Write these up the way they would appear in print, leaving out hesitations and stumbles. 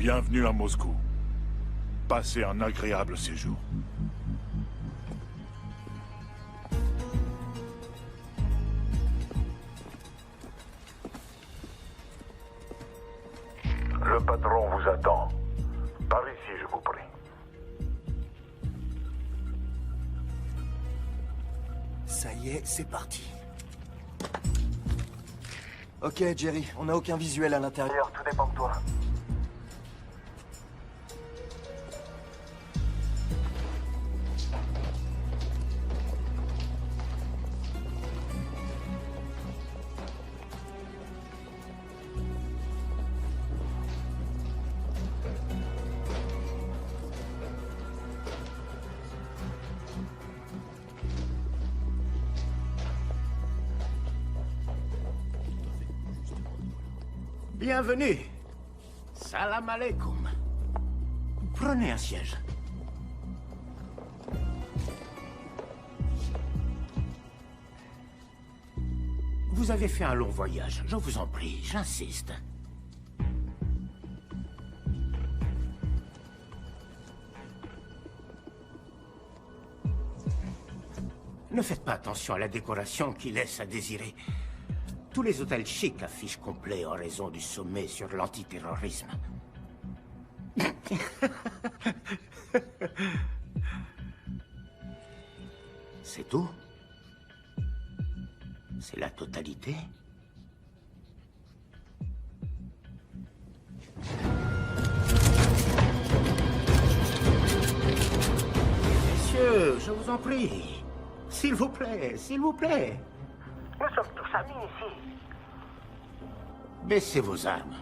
Bienvenue à Moscou. Passez un agréable séjour. Le patron vous attend. Par ici, je vous prie. Ça y est, c'est parti. Ok, Jerry, on n'a aucun visuel à l'intérieur. Tout dépend de toi. Bienvenue. Salam alaikum. Prenez un siège. Vous avez fait un long voyage, je vous en prie, j'insiste. Ne faites pas attention à la décoration qui laisse à désirer. Tous les hôtels chics affichent complet en raison du sommet sur l'antiterrorisme. C'est tout? C'est la totalité? Messieurs, je vous en prie. S'il vous plaît, s'il vous plaît. Nous sommes tous amis ici. Baissez vos armes.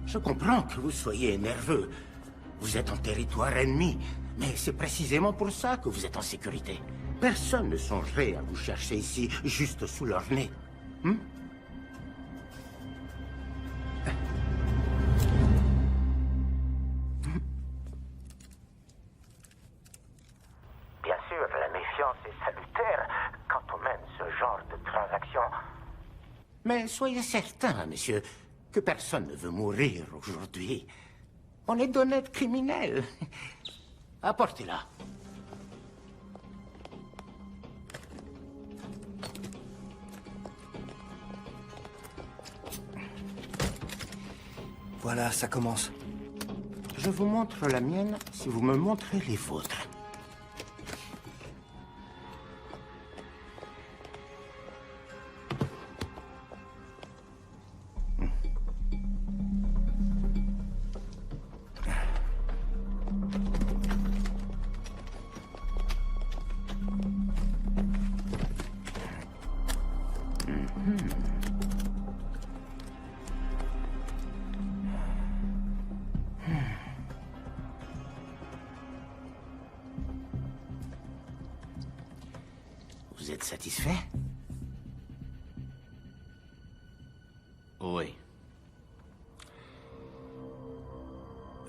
Je comprends que vous soyez nerveux. Vous êtes en territoire ennemi, mais c'est précisément pour ça que vous êtes en sécurité. Personne ne songerait à vous chercher ici, juste sous leur nez. Bien sûr, la méfiance est salutaire quand on mène ce genre de transaction. Mais soyez certain, monsieur, que personne ne veut mourir aujourd'hui. On est d'honnêtes criminels. Apportez-la. Voilà, ça commence. Je vous montre la mienne si vous me montrez les vôtres. Vous êtes satisfait? Oui.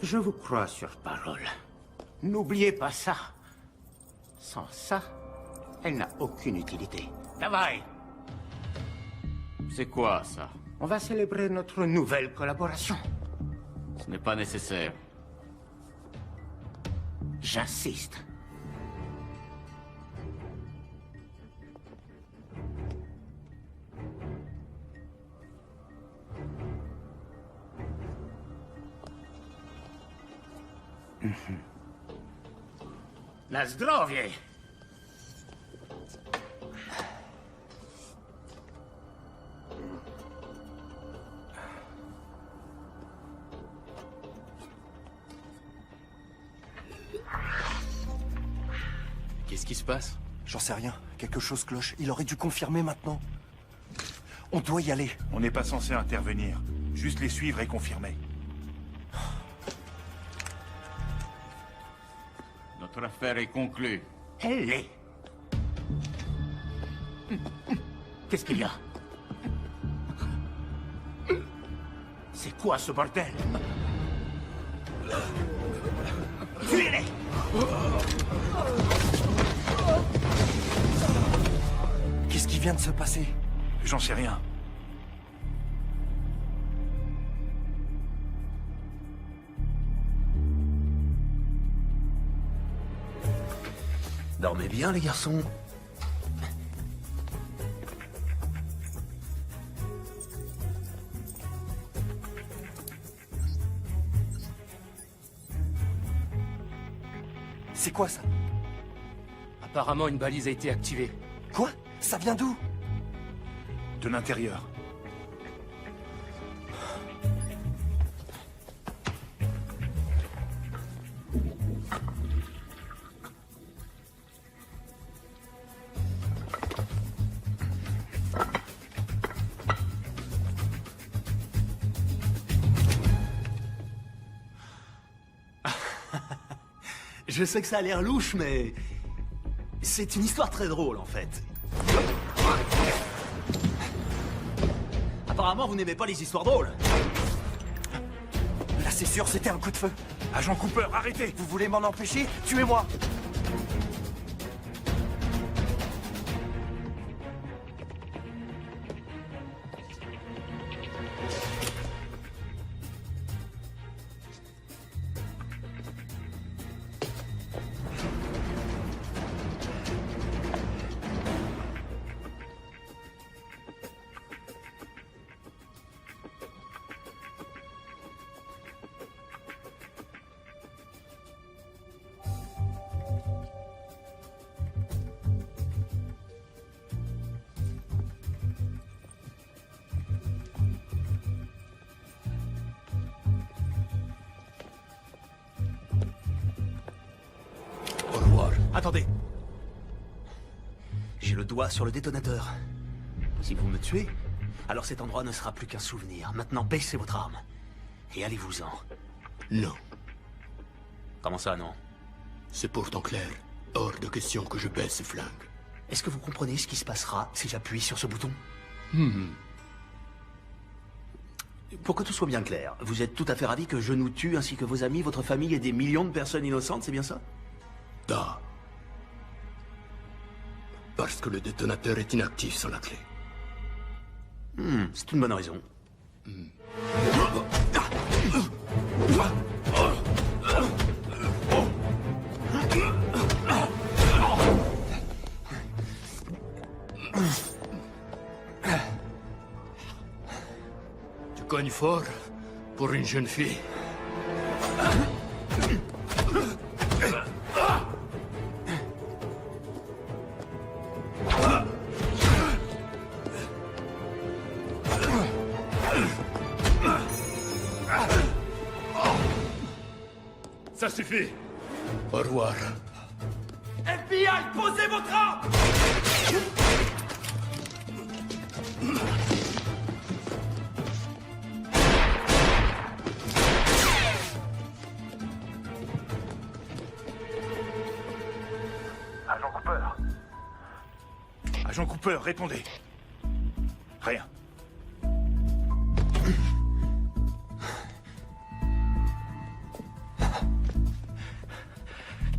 Je vous crois sur parole. N'oubliez pas ça. Sans ça, elle n'a aucune utilité. Travail! C'est quoi, ça? On va célébrer notre nouvelle collaboration. Ce n'est pas nécessaire. J'insiste. Na zdrowie! Qu'est-ce qui se passe? J'en sais rien. Quelque chose cloche. Il aurait dû confirmer maintenant. On doit y aller. On n'est pas censé intervenir. Juste les suivre et confirmer. Notre affaire est conclue. Elle l'est. Qu'est-ce qu'il y a? C'est quoi ce bordel? Fuyez-les! Qu'est-ce qui vient de se passer? J'en sais rien. Dormez bien, les garçons. C'est quoi ça? Apparemment, une balise a été activée. Quoi? Ça vient d'où? De l'intérieur. Je sais que ça a l'air louche, mais... c'est une histoire très drôle, en fait. Apparemment, vous n'aimez pas les histoires drôles. Là, c'est sûr, c'était un coup de feu. Agent Cooper, arrêtez! Vous voulez m'en empêcher? Tuez-moi! Au revoir. Attendez. J'ai le doigt sur le détonateur. Si vous me tuez, alors cet endroit ne sera plus qu'un souvenir. Maintenant, baissez votre arme. Et allez-vous-en. Non, Comment ça, non? c'est pourtant clair. Hors de question que je baisse ce flingue. Est-ce que vous comprenez ce qui se passera si j'appuie sur ce bouton? Pour que tout soit bien clair, vous êtes tout à fait ravi que je nous tue ainsi que vos amis, votre famille et des millions de personnes innocentes, c'est bien ça? Da. Parce que le détonateur est inactif sans la clé. C'est une bonne raison. Tu cognes fort pour une jeune fille. Ça suffit! Au revoir. FBI, posez votre arme! Agent Cooper, Agent Cooper, répondez. Rien.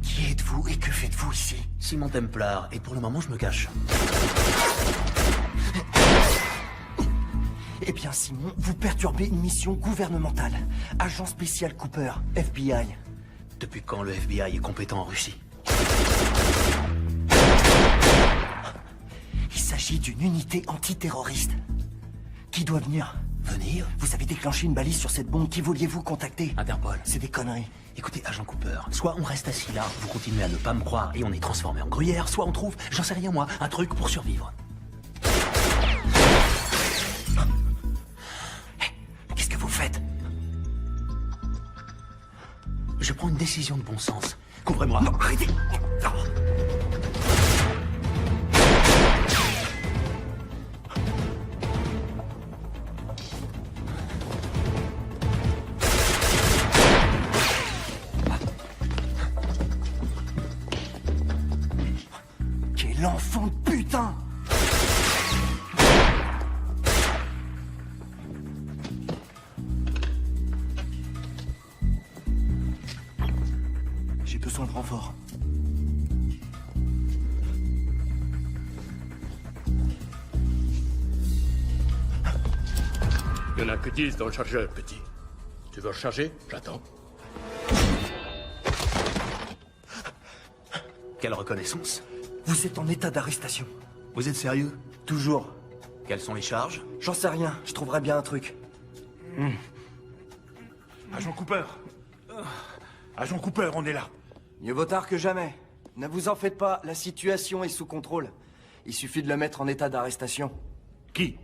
Qui êtes-vous et que faites-vous ici? Simon Templar, et pour le moment, je me cache. Eh bien, Simon, vous perturbez une mission gouvernementale. Agent spécial Cooper, FBI. Depuis quand le FBI est compétent en Russie? Il s'agit d'une unité antiterroriste. Qui doit venir? Venir? Vous avez déclenché une balise sur cette bombe. Qui vouliez-vous contacter? Interpol. C'est des conneries. Écoutez, agent Cooper, soit on reste assis là, vous continuez à ne pas me croire et on est transformé en gruyère, soit on trouve, j'en sais rien moi, un truc pour survivre. Qu'est-ce que vous faites? Je prends une décision de bon sens. Couvrez-moi. Non, arrêtez! Non. Quel enfant de putain! J'ai besoin de renfort. Il n'y en a que 10 dans le chargeur, petit. Tu veux recharger? J'attends. Quelle reconnaissance? Vous êtes en état d'arrestation. Vous êtes sérieux? Toujours. Quelles sont les charges? J'en sais rien, je trouverai bien un truc. Agent Cooper. Agent Cooper, on est là. Mieux vaut tard que jamais. Ne vous en faites pas, la situation est sous contrôle. Il suffit de le mettre en état d'arrestation. Qui?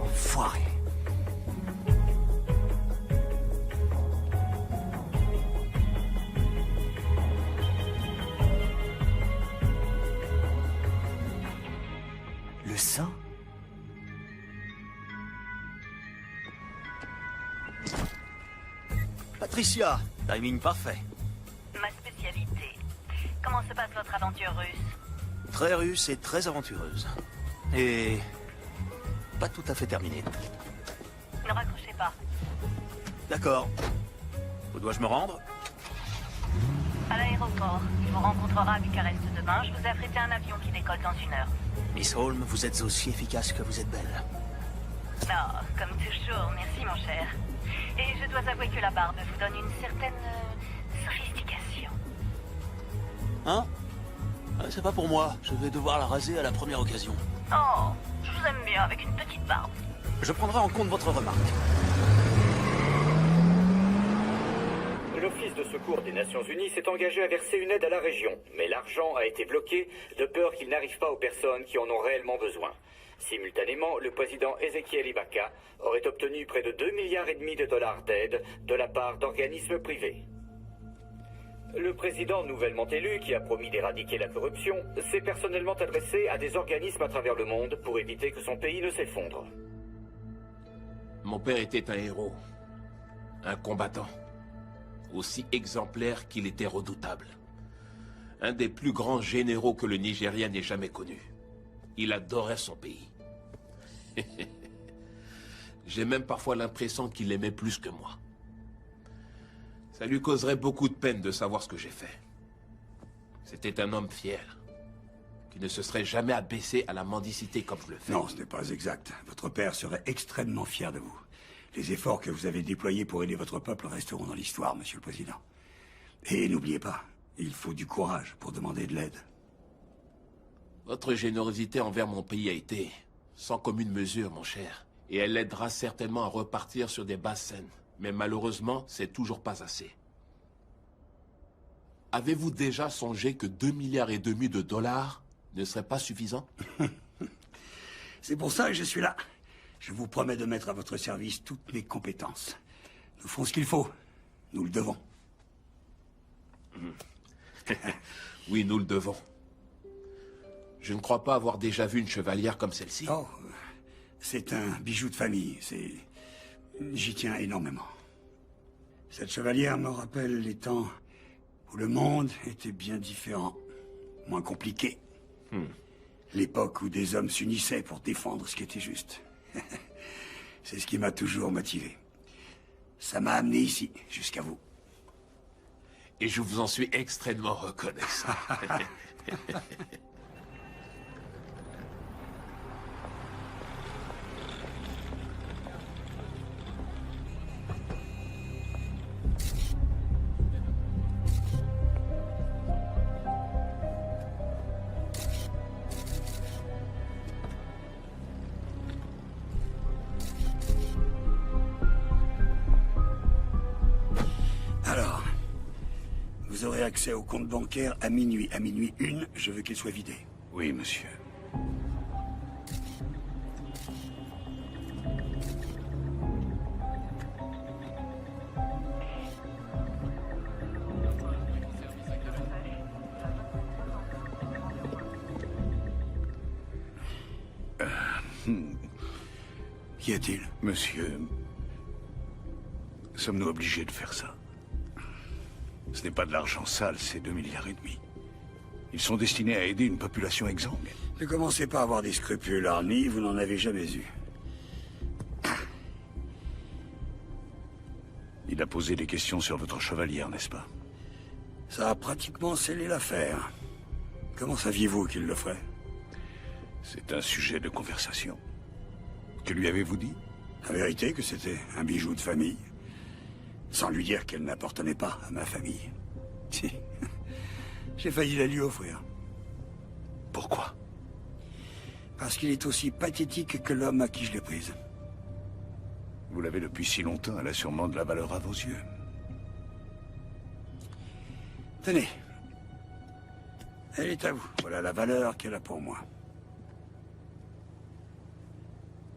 Enfoiré. Le sang? Patricia, timing parfait. Ma spécialité. Comment se passe votre aventure russe? Très russe et très aventureuse. Et... pas tout à fait terminée. Ne raccrochez pas. D'accord. Où dois-je me rendre? À l'aéroport. Il vous rencontrera à Bucarest demain. Je vous ai affrété un avion qui décolle dans 1 heure. Miss Holmes, vous êtes aussi efficace que vous êtes belle. Oh, comme toujours. Merci, mon cher. Et je dois avouer que la barbe vous donne une certaine sophistication. Hein? C'est pas pour moi. Je vais devoir la raser à la première occasion. Oh, je vous aime bien avec une petite barbe. Je prendrai en compte votre remarque. L'Office de secours des Nations Unies s'est engagé à verser une aide à la région, mais l'argent a été bloqué de peur qu'il n'arrive pas aux personnes qui en ont réellement besoin. Simultanément, le président Ezekiel Ibaka aurait obtenu près de 2,5 milliards de dollars d'aide de la part d'organismes privés. Le président nouvellement élu, qui a promis d'éradiquer la corruption, s'est personnellement adressé à des organismes à travers le monde pour éviter que son pays ne s'effondre. Mon père était un héros, un combattant, aussi exemplaire qu'il était redoutable. Un des plus grands généraux que le Nigeria n'ait jamais connu. Il adorait son pays. J'ai même parfois l'impression qu'il l'aimait plus que moi. Ça lui causerait beaucoup de peine de savoir ce que j'ai fait. C'était un homme fier, qui ne se serait jamais abaissé à la mendicité comme je le fais. Non, ce n'est pas exact. Votre père serait extrêmement fier de vous. Les efforts que vous avez déployés pour aider votre peuple resteront dans l'histoire, Monsieur le Président. Et n'oubliez pas, il faut du courage pour demander de l'aide. Votre générosité envers mon pays a été sans commune mesure, mon cher. Et elle l'aidera certainement à repartir sur des bases saines. Mais malheureusement, c'est toujours pas assez. Avez-vous déjà songé que 2,5 milliards de dollars ne serait pas suffisant? C'est pour ça que je suis là. Je vous promets de mettre à votre service toutes mes compétences. Nous ferons ce qu'il faut. Nous le devons. Oui, nous le devons. Je ne crois pas avoir déjà vu une chevalière comme celle-ci. Oh, c'est un bijou de famille. J'y tiens énormément. Cette chevalière me rappelle les temps où le monde était bien différent, moins compliqué. L'époque où des hommes s'unissaient pour défendre ce qui était juste. C'est ce qui m'a toujours motivé. Ça m'a amené ici, jusqu'à vous. Et je vous en suis extrêmement reconnaissant. Alors, vous aurez accès au compte bancaire à minuit. À minuit 1, je veux qu'il soit vidé. Oui, monsieur. Qu'y a-t-il? Monsieur, sommes-nous obligés de faire ça? Ce n'est pas de l'argent sale, c'est 2,5 milliards. Ils sont destinés à aider une population exsangue. Ne commencez pas à avoir des scrupules, Arnie, vous n'en avez jamais eu. Il a posé des questions sur votre chevalière, n'est-ce pas? Ça a pratiquement scellé l'affaire. Comment saviez-vous qu'il le ferait? C'est un sujet de conversation. Que lui avez-vous dit? La vérité que c'était un bijou de famille. Sans lui dire qu'elle n'appartenait pas à ma famille. Si. J'ai failli la lui offrir. Pourquoi? Parce qu'il est aussi pathétique que l'homme à qui je l'ai prise. Vous l'avez depuis si longtemps, elle a sûrement de la valeur à vos yeux. Tenez. Elle est à vous. Voilà la valeur qu'elle a pour moi.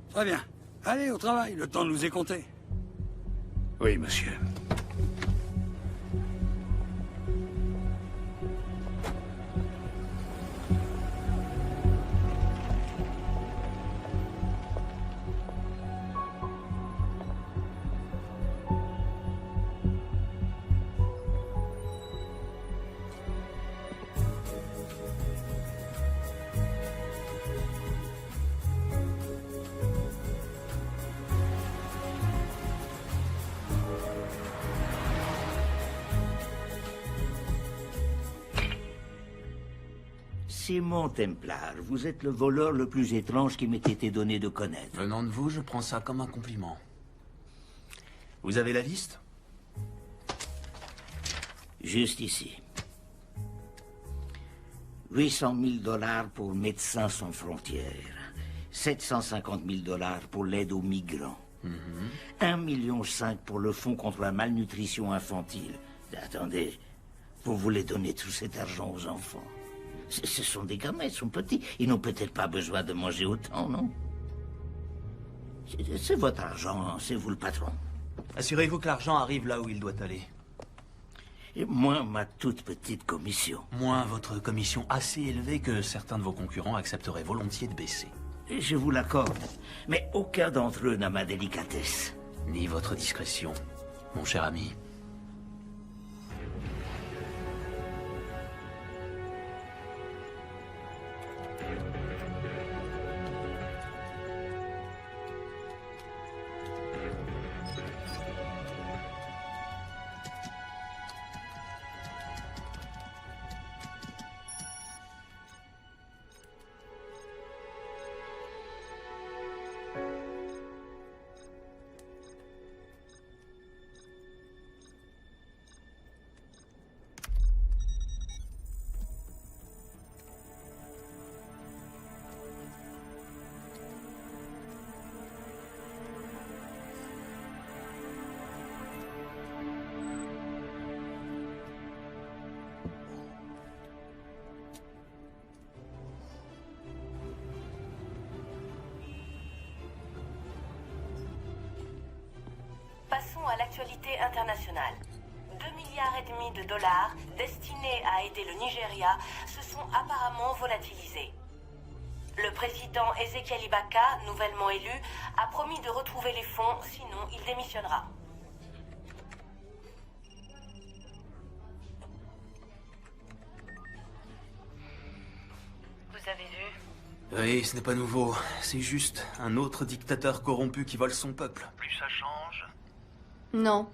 Très bien. Allez, au travail. Le temps nous est compté. Oui, monsieur. Simon Templar, vous êtes le voleur le plus étrange qui m'ait été donné de connaître. Venant de vous, je prends ça comme un compliment. Vous avez la liste? Juste ici. 800 000 $ pour Médecins sans frontières. 750 000 $ pour l'aide aux migrants. 1,5 million pour le fonds contre la malnutrition infantile. Attendez, vous voulez donner tout cet argent aux enfants? Ce sont des gamins, ils sont petits. Ils n'ont peut-être pas besoin de manger autant, non? C'est votre argent, c'est vous le patron. Assurez-vous que l'argent arrive là où il doit aller. Et moins ma toute petite commission. Moins votre commission assez élevée que certains de vos concurrents accepteraient volontiers de baisser. Je vous l'accorde, mais aucun d'entre eux n'a ma délicatesse. Ni votre discrétion, mon cher ami. Passons à l'actualité internationale. 2,5 milliards de dollars destinés à aider le Nigeria se sont apparemment volatilisés. Le président Ezekiel Ibaka, nouvellement élu, a promis de retrouver les fonds, sinon il démissionnera. Vous avez vu? Oui, ce n'est pas nouveau. C'est juste un autre dictateur corrompu qui vole son peuple. Plus ça change. Non,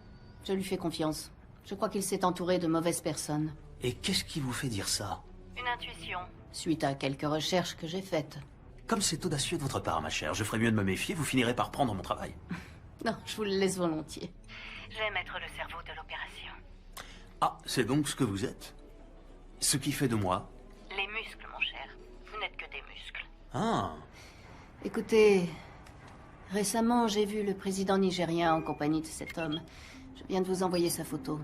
je lui fais confiance. Je crois qu'il s'est entouré de mauvaises personnes. Et qu'est-ce qui vous fait dire ça? Une intuition. Suite à quelques recherches que j'ai faites. Comme c'est audacieux de votre part, ma chère, je ferais mieux de me méfier, vous finirez par prendre mon travail. Non, je vous le laisse volontiers. J'aime être le cerveau de l'opération. Ah, c'est donc ce que vous êtes? Ce qui fait de moi? Les muscles, mon cher. Vous n'êtes que des muscles. Ah. Écoutez, récemment, j'ai vu le président nigérien en compagnie de cet homme. Je viens de vous envoyer sa photo.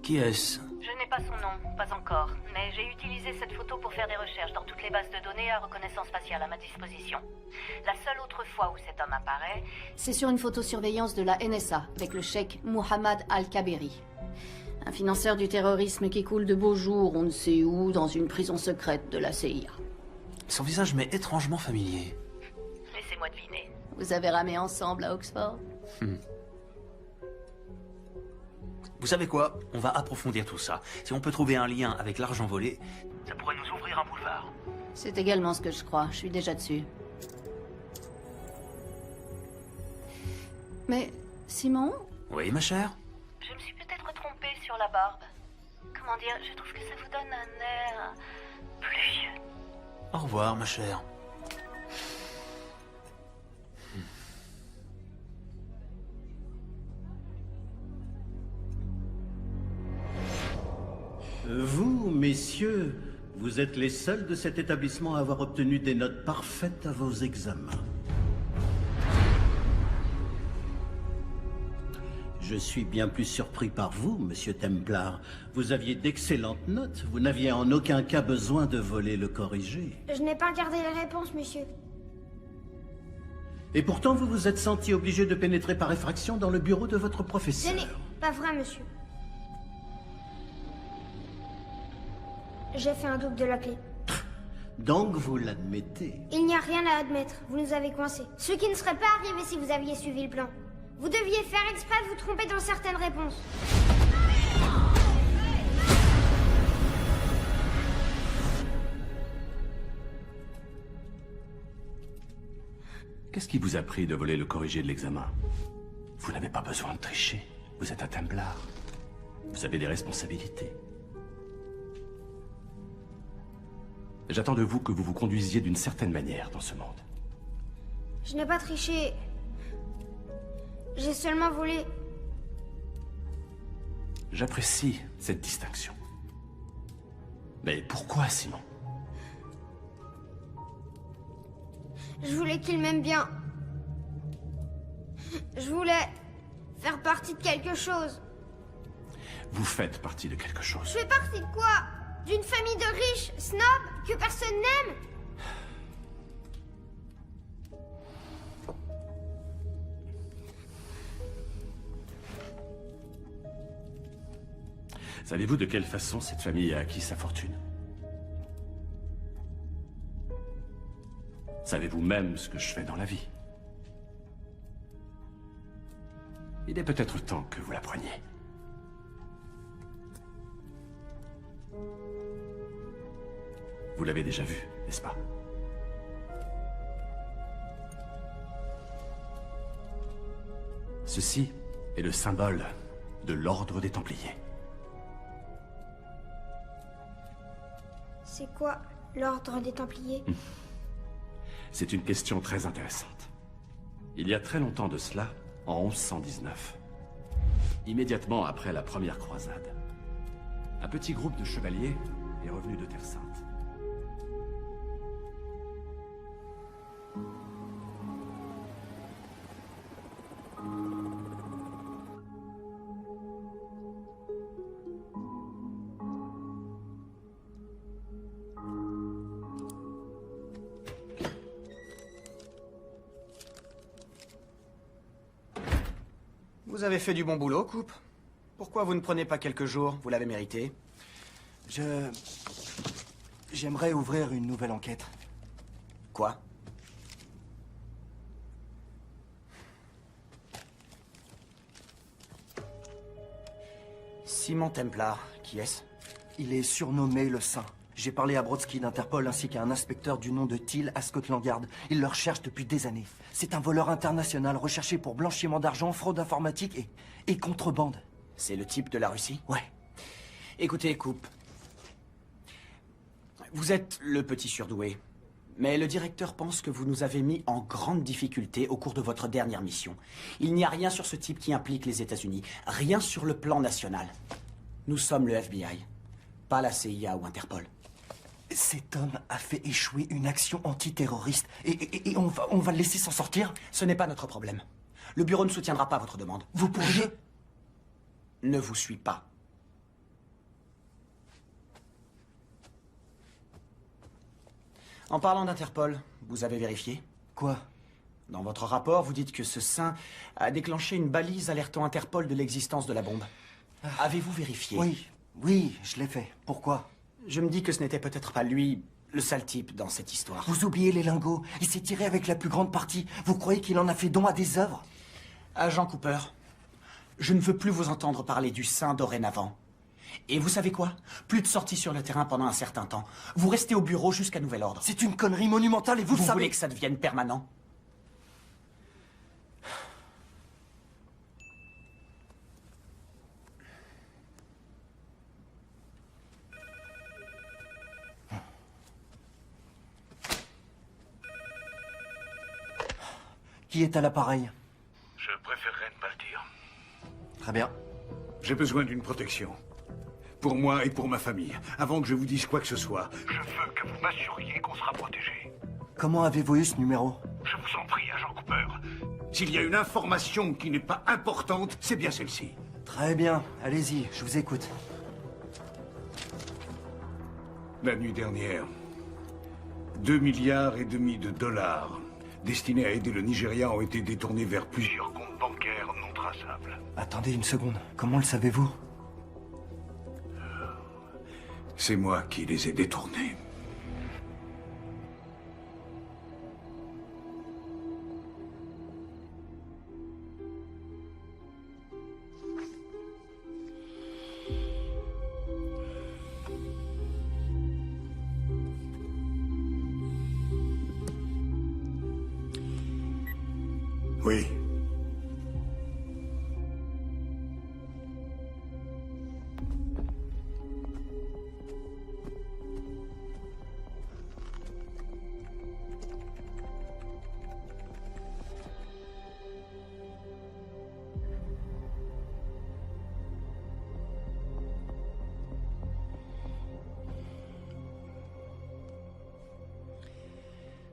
Qui est-ce? Je n'ai pas son nom, pas encore, mais j'ai utilisé cette photo pour faire des recherches dans toutes les bases de données à reconnaissance faciale à ma disposition. La seule autre fois où cet homme apparaît... C'est sur une photosurveillance de la NSA, avec le cheikh Mohamed Al-Kaberi. Un financeur du terrorisme qui coule de beaux jours, on ne sait où, dans une prison secrète de la CIA. Son visage m'est étrangement familier. Laissez-moi deviner. Vous avez ramé ensemble à Oxford? Vous savez quoi? On va approfondir tout ça. Si on peut trouver un lien avec l'argent volé, ça pourrait nous ouvrir un boulevard. C'est également ce que je crois. Je suis déjà dessus. Mais, Simon? Oui, ma chère? Je me suis peut-être trompée sur la barbe. Comment dire, je trouve que ça vous donne un air... plus vieux. Au revoir, ma chère. Vous, messieurs, vous êtes les seuls de cet établissement à avoir obtenu des notes parfaites à vos examens. Je suis bien plus surpris par vous, monsieur Templar. Vous aviez d'excellentes notes. Vous n'aviez en aucun cas besoin de voler le corrigé. Je n'ai pas regardé les réponses, monsieur. Et pourtant, vous vous êtes senti obligé de pénétrer par effraction dans le bureau de votre Ce professeur. n'est pas vrai, monsieur. J'ai fait un double de la clé. Donc vous l'admettez. Il n'y a rien à admettre. Vous nous avez coincés. Ce qui ne serait pas arrivé si vous aviez suivi le plan. Vous deviez faire exprès de vous tromper dans certaines réponses. Qu'est-ce qui vous a pris de voler le corrigé de l'examen? Vous n'avez pas besoin de tricher. Vous êtes un Templar. Vous avez des responsabilités. J'attends de vous que vous vous conduisiez d'une certaine manière dans ce monde. Je n'ai pas triché. J'ai seulement volé. J'apprécie cette distinction. Mais pourquoi, Simon? Je voulais qu'il m'aime bien. Je voulais faire partie de quelque chose. Vous faites partie de quelque chose. Je fais partie de quoi? D'une famille de riches, snobs, que personne n'aime? Savez-vous de quelle façon cette famille a acquis sa fortune? Savez-vous même ce que je fais dans la vie? Il est peut-être temps que vous l'appreniez. Vous l'avez déjà vu, n'est-ce pas? Ceci est le symbole de l'ordre des Templiers. C'est quoi l'ordre des Templiers? C'est une question très intéressante. Il y a très longtemps de cela, en 1119, immédiatement après la première croisade, un petit groupe de chevaliers est revenu de Terre Sainte. Vous avez fait du bon boulot, Coupe. Pourquoi vous ne prenez pas quelques jours? Vous l'avez mérité. J'aimerais ouvrir une nouvelle enquête. Quoi? Simon Templar, qui est-ce? Il est surnommé le Saint. J'ai parlé à Brodsky d'Interpol ainsi qu'à un inspecteur du nom de Thiel à Scotland Yard. Il le recherche depuis des années. C'est un voleur international recherché pour blanchiment d'argent, fraude informatique et contrebande. C'est le type de la Russie? Ouais. Écoutez, Coupe. Vous êtes le petit surdoué. Mais le directeur pense que vous nous avez mis en grande difficulté au cours de votre dernière mission. Il n'y a rien sur ce type qui implique les États-Unis. Rien sur le plan national. Nous sommes le FBI, pas la CIA ou Interpol. Cet homme a fait échouer une action antiterroriste et on va le laisser s'en sortir? Ce n'est pas notre problème. Le bureau ne soutiendra pas votre demande. Vous pourriez... Ne vous suis pas. En parlant d'Interpol, vous avez vérifié? Quoi? Dans votre rapport, vous dites que ce saint a déclenché une balise alertant Interpol de l'existence de la bombe. Avez-vous vérifié? Oui, je l'ai fait. Pourquoi? Je me dis que ce n'était peut-être pas lui, le sale type dans cette histoire. Vous oubliez les lingots. Il s'est tiré avec la plus grande partie. Vous croyez qu'il en a fait don à des œuvres? Agent Cooper, je ne veux plus vous entendre parler du saint dorénavant. Et vous savez quoi? Plus de sorties sur le terrain pendant un certain temps. Vous restez au bureau jusqu'à nouvel ordre. C'est une connerie monumentale et vous le savez. Vous voulez que ça devienne permanent? Qui est à l'appareil? Je préférerais ne pas le dire. Très bien. J'ai besoin d'une protection. Pour moi et pour ma famille. Avant que je vous dise quoi que ce soit, je veux que vous m'assuriez qu'on sera protégé. Comment avez-vous eu ce numéro? Je vous en prie, agent Cooper. S'il y a une information qui n'est pas importante, c'est bien celle-ci. Très bien. Allez-y, je vous écoute. La nuit dernière, 2,5 milliards de dollars destinés à aider le Nigeria ont été détournés vers plusieurs comptes bancaires non traçables. Attendez une seconde. Comment le savez-vous? C'est moi qui les ai détournés. Oui.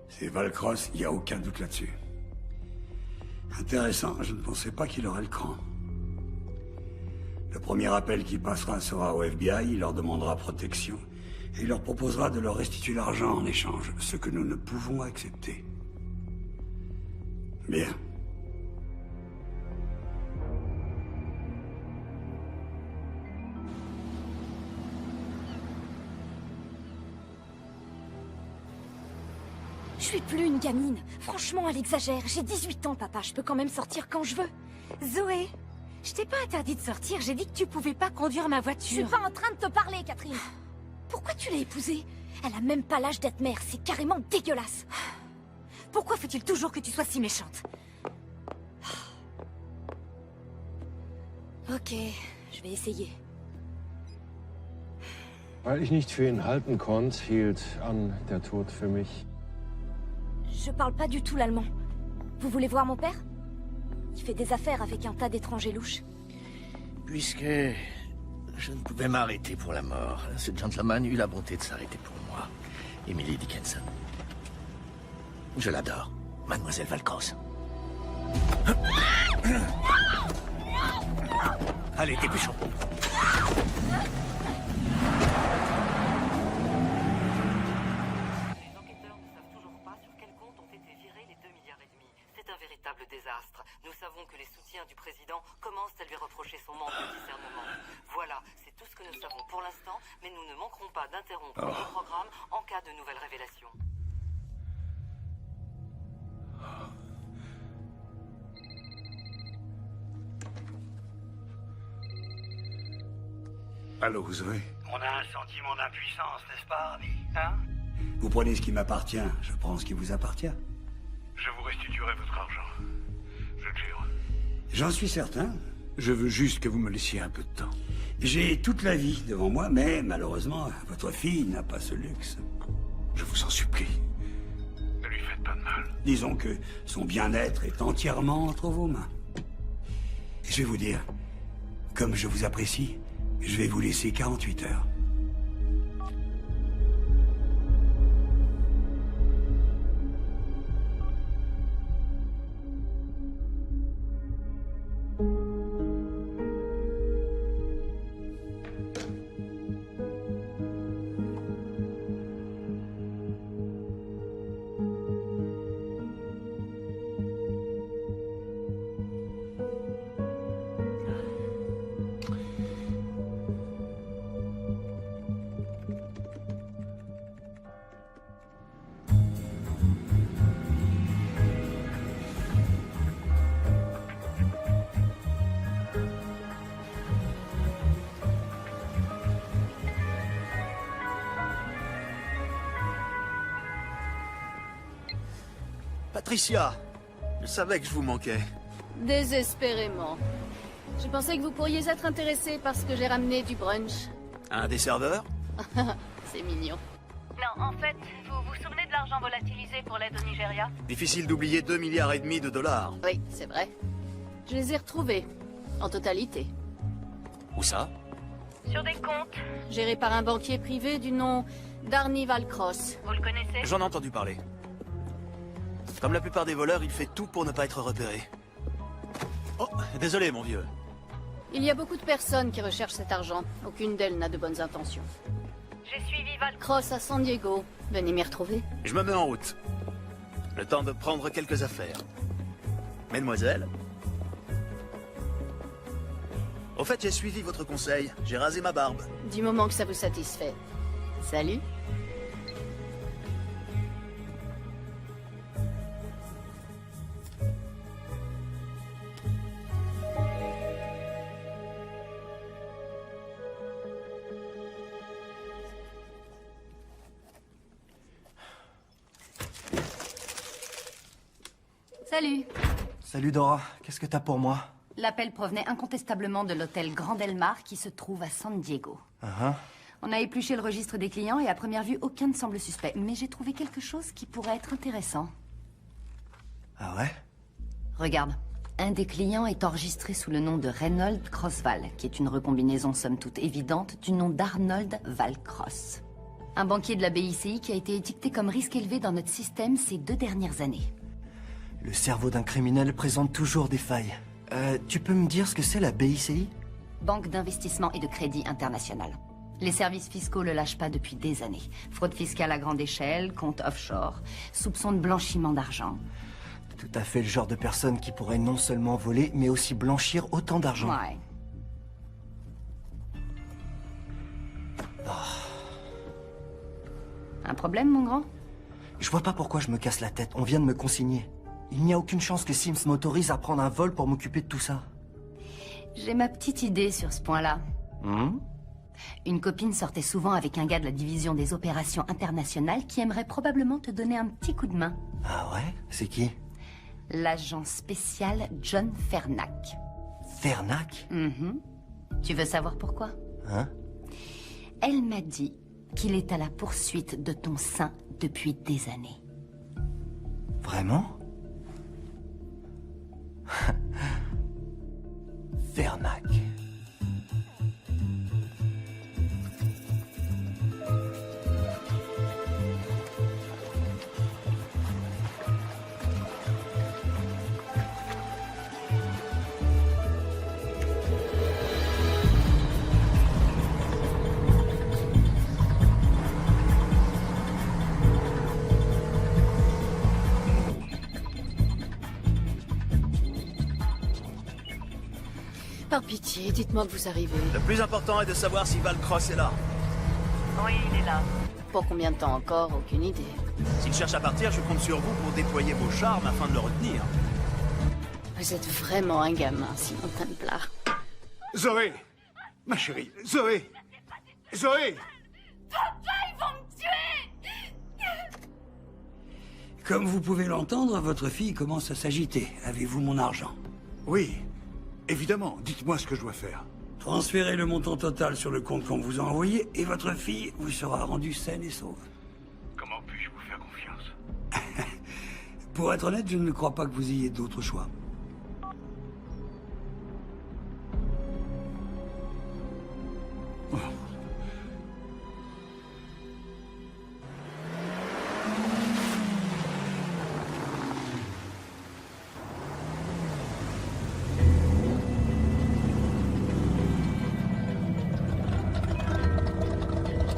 C'est Valcross, il n'y a aucun doute là-dessus. Intéressant, je ne pensais pas qu'il aurait le cran. Le premier appel qui passera sera au FBI, il leur demandera protection, et il leur proposera de leur restituer l'argent en échange, ce que nous ne pouvons accepter. Bien. Je suis plus une gamine. Franchement, elle exagère. J'ai 18 ans, papa. Je peux quand même sortir quand je veux. Zoé, je t'ai pas interdit de sortir. J'ai dit que tu pouvais pas conduire ma voiture. Je suis pas en train de te parler, Catherine. Pourquoi tu l'as épousée? Elle a même pas l'âge d'être mère. C'est carrément dégueulasse. Pourquoi faut-il toujours que tu sois si méchante? Ok, je vais essayer. Weil ich nicht für ihn halten konnte, hielt an der Tod für mich. Je parle pas du tout l'allemand. Vous voulez voir mon père? Il fait des affaires avec un tas d'étrangers louches. Puisque je ne pouvais m'arrêter pour la mort, ce gentleman eut la bonté de s'arrêter pour moi. Emily Dickinson. Je l'adore, Mademoiselle Valcross. Allez, dépêchons. Désastre. Nous savons que les soutiens du président commencent à lui reprocher son manque de discernement. Voilà, c'est tout ce que nous savons pour l'instant, mais nous ne manquerons pas d'interrompre le programme en cas de nouvelles révélations. Allô, Zoé? On a un sentiment d'impuissance, n'est-ce pas, Rami? Hein? Vous prenez ce qui m'appartient, je prends ce qui vous appartient. Je vous restituerai votre argent. Je le jure. J'en suis certain. Je veux juste que vous me laissiez un peu de temps. J'ai toute la vie devant moi, mais malheureusement, votre fille n'a pas ce luxe. Je vous en supplie. Ne lui faites pas de mal. Disons que son bien-être est entièrement entre vos mains. Et je vais vous dire, comme je vous apprécie, je vais vous laisser 48 heures. Patricia, je savais que je vous manquais. Désespérément. Je pensais que vous pourriez être intéressé parce que j'ai ramené du brunch. Un des serveurs? C'est mignon. Non, en fait, vous vous souvenez de l'argent d'argent volatilisé pour l'aide au Nigeria? Difficile d'oublier 2,5 milliards de dollars. Oui, c'est vrai. Je les ai retrouvés. En totalité. Où ça? Sur des comptes. Gérés par un banquier privé du nom d'Arnie Valcross. Vous le connaissez? J'en ai entendu parler. Comme la plupart des voleurs, il fait tout pour ne pas être repéré. Oh, désolé mon vieux. Il y a beaucoup de personnes qui recherchent cet argent. Aucune d'elles n'a de bonnes intentions. J'ai suivi Valcross à San Diego. Venez m'y retrouver. Je me mets en route. Le temps de prendre quelques affaires. Mesdemoiselles? Au fait, j'ai suivi votre conseil. J'ai rasé ma barbe. Du moment que ça vous satisfait. Salut. Salut. Salut Dora, qu'est-ce que t'as pour moi? L'appel provenait incontestablement de l'hôtel Grand Del Mar qui se trouve à San Diego. On a épluché le registre des clients et à première vue, aucun ne semble suspect. Mais j'ai trouvé quelque chose qui pourrait être intéressant. Ah ouais? Regarde. Un des clients est enregistré sous le nom de Reynold Crossval, qui est une recombinaison somme toute évidente du nom d'Arnold Valcross. Un banquier de la BICI qui a été étiqueté comme risque élevé dans notre système ces 2 dernières années. Le cerveau d'un criminel présente toujours des failles. Tu peux me dire ce que c'est la BICI? Banque d'investissement et de crédit international. Les services fiscaux le lâchent pas depuis des années. Fraude fiscale à grande échelle, compte offshore, soupçons de blanchiment d'argent. Tout à fait le genre de personne qui pourrait non seulement voler, mais aussi blanchir autant d'argent. Ouais. Un problème, mon grand? Je vois pas pourquoi je me casse la tête. On vient de me consigner. Il n'y a aucune chance que Sims m'autorise à prendre un vol pour m'occuper de tout ça. J'ai ma petite idée sur ce point-là. Une copine sortait souvent avec un gars de la division des opérations internationales qui aimerait probablement te donner un petit coup de main. Ah ouais? C'est qui? L'agent spécial John Fernac. Fernac? Tu veux savoir pourquoi? Elle m'a dit qu'il est à la poursuite de ton sein depuis des années. Vraiment? Fernac. Par pitié, dites-moi que vous arrivez. Le plus important est de savoir si Valcross est là. Oui, il est là. Pour combien de temps encore? Aucune idée. S'il cherche à partir, je compte sur vous pour déployer vos charmes afin de le retenir. Vous êtes vraiment un gamin, Simon Templar. Zoé! Ma chérie, Zoé! Zoé! Papa, ils vont me tuer! Comme vous pouvez l'entendre, votre fille commence à s'agiter. Avez-vous mon argent? Oui, évidemment. Dites-moi ce que je dois faire. Transférez le montant total sur le compte qu'on vous a envoyé et votre fille vous sera rendue saine et sauve. Comment puis-je vous faire confiance? Pour être honnête, je ne crois pas que vous ayez d'autre choix.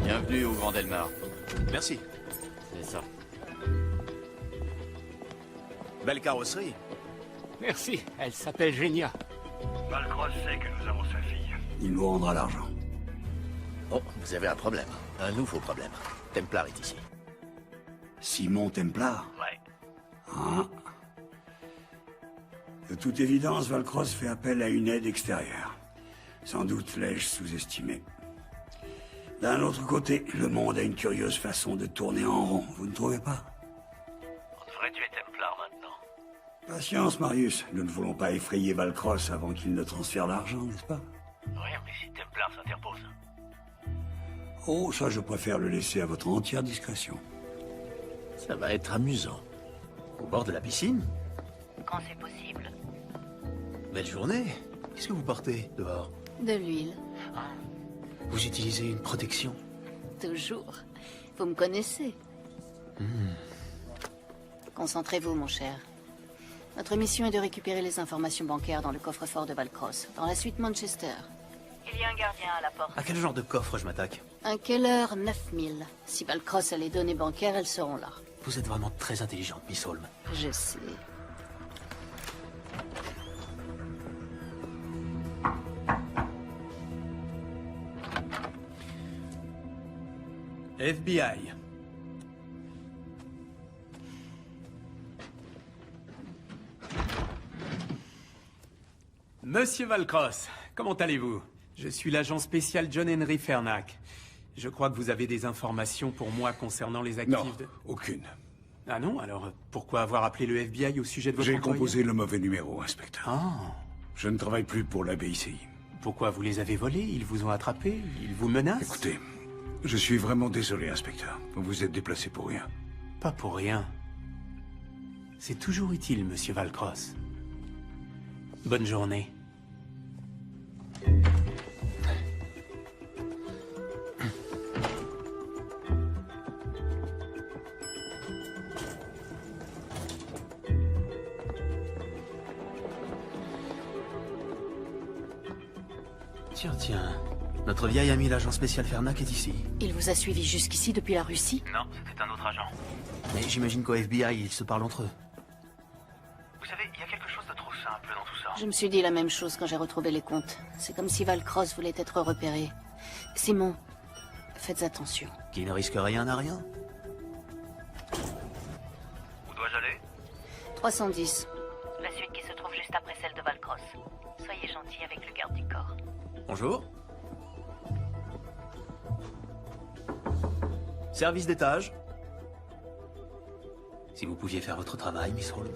Bienvenue au Grand Del Mar. Merci. C'est ça. Belle carrosserie. Merci, elle s'appelle Genia. Valcross sait que nous avons sa fille. Il nous rendra l'argent. Oh, vous avez un problème. Un nouveau problème. Templar est ici. Simon Templar? Ouais. Ah. De toute évidence, Valcross fait appel à une aide extérieure. Sans doute l'ai-je sous-estimé. D'un autre côté, le monde a une curieuse façon de tourner en rond, vous ne trouvez pas? On devrait tuer Templar maintenant. Patience, Marius. Nous ne voulons pas effrayer Valcross avant qu'il ne transfère l'argent, n'est-ce pas? Oui, mais si Templar s'interpose. Oh, ça, je préfère le laisser à votre entière discrétion. Ça va être amusant. Au bord de la piscine? Quand c'est possible. Belle journée. Qu'est-ce que vous portez dehors? De l'huile. Vous utilisez une protection? Toujours. Vous me connaissez. Concentrez-vous, mon cher. Notre mission est de récupérer les informations bancaires dans le coffre-fort de Valcross, dans la suite Manchester. Il y a un gardien à la porte. À quel genre de coffre je m'attaque? Un Keller 9000. Si Valcross a les données bancaires, elles seront là. Vous êtes vraiment très intelligente, Miss Holmes. Je sais. FBI. Monsieur Valcross, comment allez-vous? Je suis l'agent spécial John Henry Fernac. Je crois que vous avez des informations pour moi concernant les actifs Non, aucune. Ah non? Alors, pourquoi avoir appelé le FBI au sujet de votre J'ai employé? composé le mauvais numéro, inspecteur. Ah. Je ne travaille plus pour la BICI. Pourquoi vous les avez volés? Ils vous ont attrapés? Ils vous menacent? Écoutez, je suis vraiment désolé, inspecteur. Vous vous êtes déplacé pour rien. Pas pour rien. C'est toujours utile, monsieur Valcross. Bonne journée. Tiens. Notre vieil ami l'agent spécial Fernac est ici. Il vous a suivi jusqu'ici depuis la Russie? Non, c'était un autre agent. Mais j'imagine qu'au FBI, ils se parlent entre eux. Vous savez, il y a quelque chose de trop simple dans tout ça. Je me suis dit la même chose quand j'ai retrouvé les comptes. C'est comme si Valcross voulait être repéré. Simon, faites attention. Qui ne risque rien n'a rien. Où dois-je aller? 310. La suite qui se trouve juste après celle de Valcross. Soyez gentil avec le garde du corps. Bonjour. Service d'étage. Si vous pouviez faire votre travail, Miss Holmes.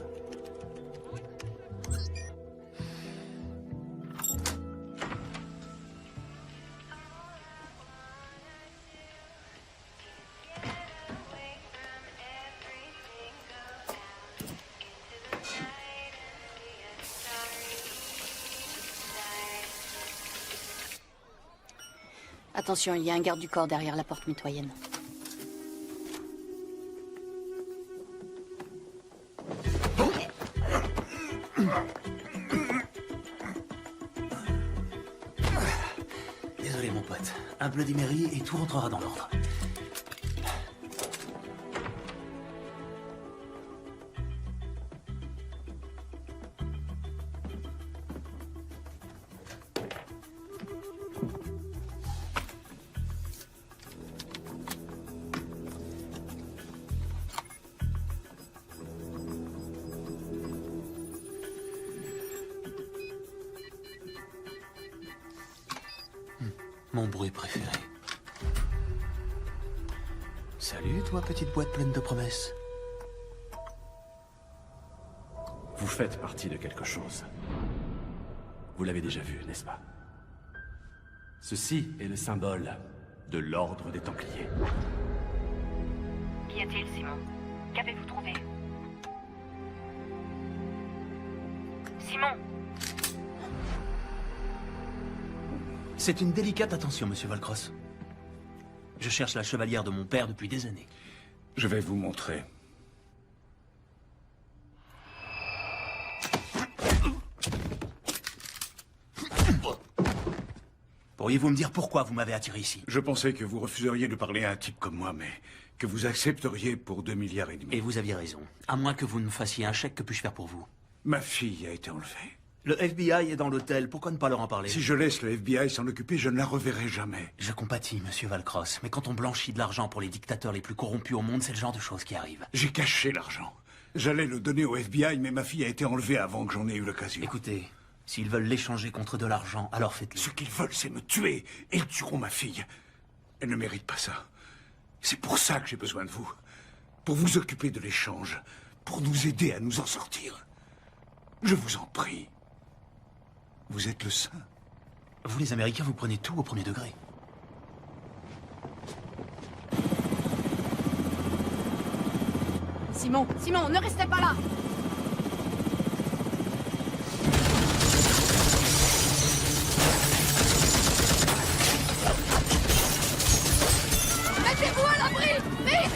Attention, il y a un garde du corps derrière la porte mitoyenne. Désolé, mon pote. Un Bloody Mary et tout rentrera dans l'ordre. Mon bruit préféré. Salut, toi, petite boîte pleine de promesses. Vous faites partie de quelque chose. Vous l'avez déjà vu, n'est-ce pas? Ceci est le symbole de l'ordre des Templiers. Qu'y a-t-il, Simon? Qu'avez-vous trouvé? Simon! C'est une délicate attention, monsieur Valcross. Je cherche la chevalière de mon père depuis des années. Je vais vous montrer. Pourriez-vous me dire pourquoi vous m'avez attiré ici? Je pensais que vous refuseriez de parler à un type comme moi, mais que vous accepteriez pour 2,5 milliards. Et vous aviez raison. À moins que vous ne me fassiez un chèque, que puis-je faire pour vous? Ma fille a été enlevée. Le FBI est dans l'hôtel, pourquoi ne pas leur en parler? Si je laisse le FBI s'en occuper, je ne la reverrai jamais. Je compatis, monsieur Valcross, mais quand on blanchit de l'argent pour les dictateurs les plus corrompus au monde, c'est le genre de choses qui arrivent. J'ai caché l'argent. J'allais le donner au FBI, mais ma fille a été enlevée avant que j'en ai eu l'occasion. Écoutez, s'ils veulent l'échanger contre de l'argent, alors faites-le. Ce qu'ils veulent, c'est me tuer. Et ils tueront ma fille. Elle ne mérite pas ça. C'est pour ça que j'ai besoin de vous. Pour vous occuper de l'échange. Pour nous aider à nous en sortir. Je vous en prie. Vous êtes le saint. Vous, les Américains, vous prenez tout au premier degré. Simon, Simon, ne restez pas là! Mettez-vous à l'abri! Vite!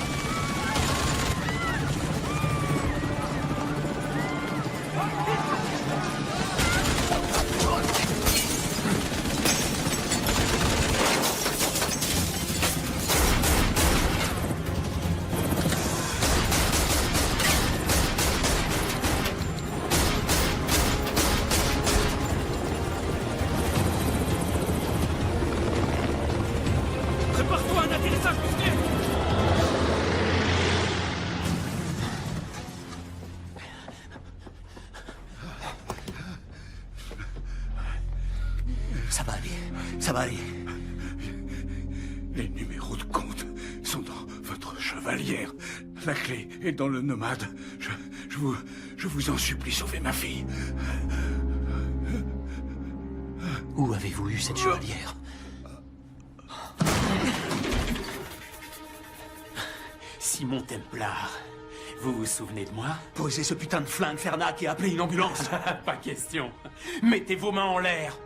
Prépare-toi à un atterrissage risqué! Ça va aller. Ça va aller. Les numéros de compte sont dans votre chevalière. La clé est dans le nomade. Je vous en supplie, sauvez ma fille. Où avez-vous eu cette chevalière? Simon Templar, vous vous souvenez de moi? Posez ce putain de flingue, Fernac, et appelez une ambulance. Pas question. Mettez vos mains en l'air.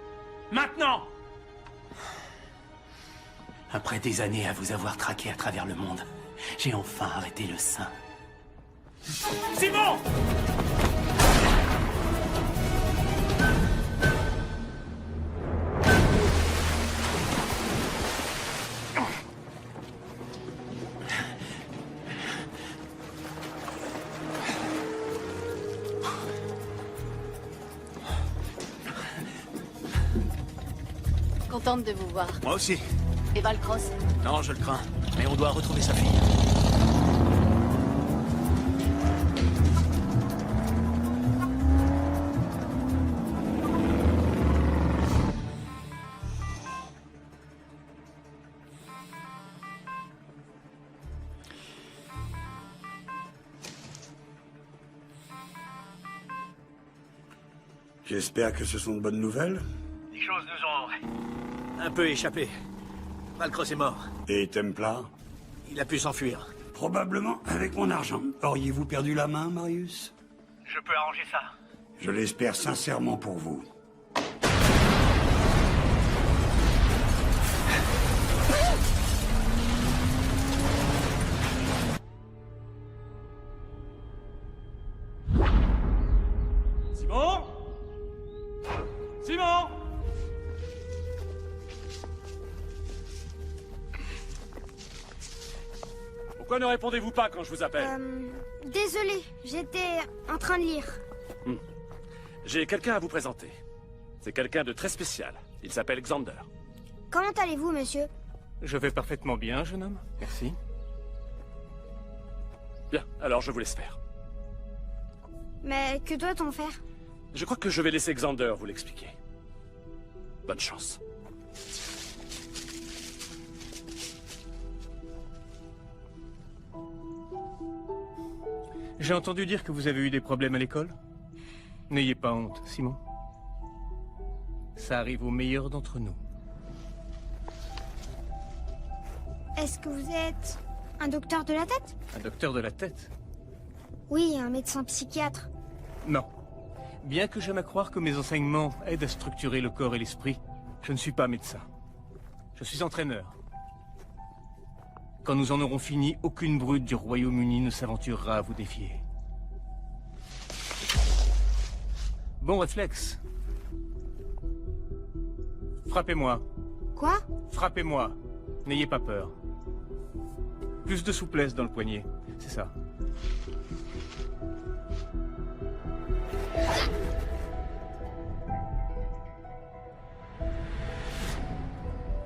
Maintenant! Après des années à vous avoir traqué à travers le monde, j'ai enfin arrêté le sein. Simon! Contente de vous voir. Moi aussi. Et Valcross? Non, je le crains. Mais on doit retrouver sa fille. J'espère que ce sont de bonnes nouvelles. Les choses nous ont un peu échappé. Valcross est mort. Et Templar? Il a pu s'enfuir. Probablement avec mon argent. Auriez-vous perdu la main, Marius? Je peux arranger ça. Je l'espère sincèrement pour vous. Simon? Simon? Pourquoi ne répondez-vous pas quand je vous appelle? Désolé, j'étais en train de lire. J'ai quelqu'un à vous présenter. C'est quelqu'un de très spécial. Il s'appelle Xander. Comment allez-vous, monsieur? Je vais parfaitement bien, jeune homme. Merci. Bien, alors je vous laisse faire. Mais que doit-on faire? Je crois que je vais laisser Xander vous l'expliquer. Bonne chance. J'ai entendu dire que vous avez eu des problèmes à l'école. N'ayez pas honte, Simon. Ça arrive aux meilleurs d'entre nous. Est-ce que vous êtes un docteur de la tête? Un docteur de la tête? Oui, un médecin psychiatre. Non. Bien que j'aime à croire que mes enseignements aident à structurer le corps et l'esprit, je ne suis pas médecin. Je suis entraîneur. Quand nous en aurons fini, aucune brute du Royaume-Uni ne s'aventurera à vous défier. Bon réflexe. Frappez-moi. Quoi? Frappez-moi. N'ayez pas peur. Plus de souplesse dans le poignet, c'est ça.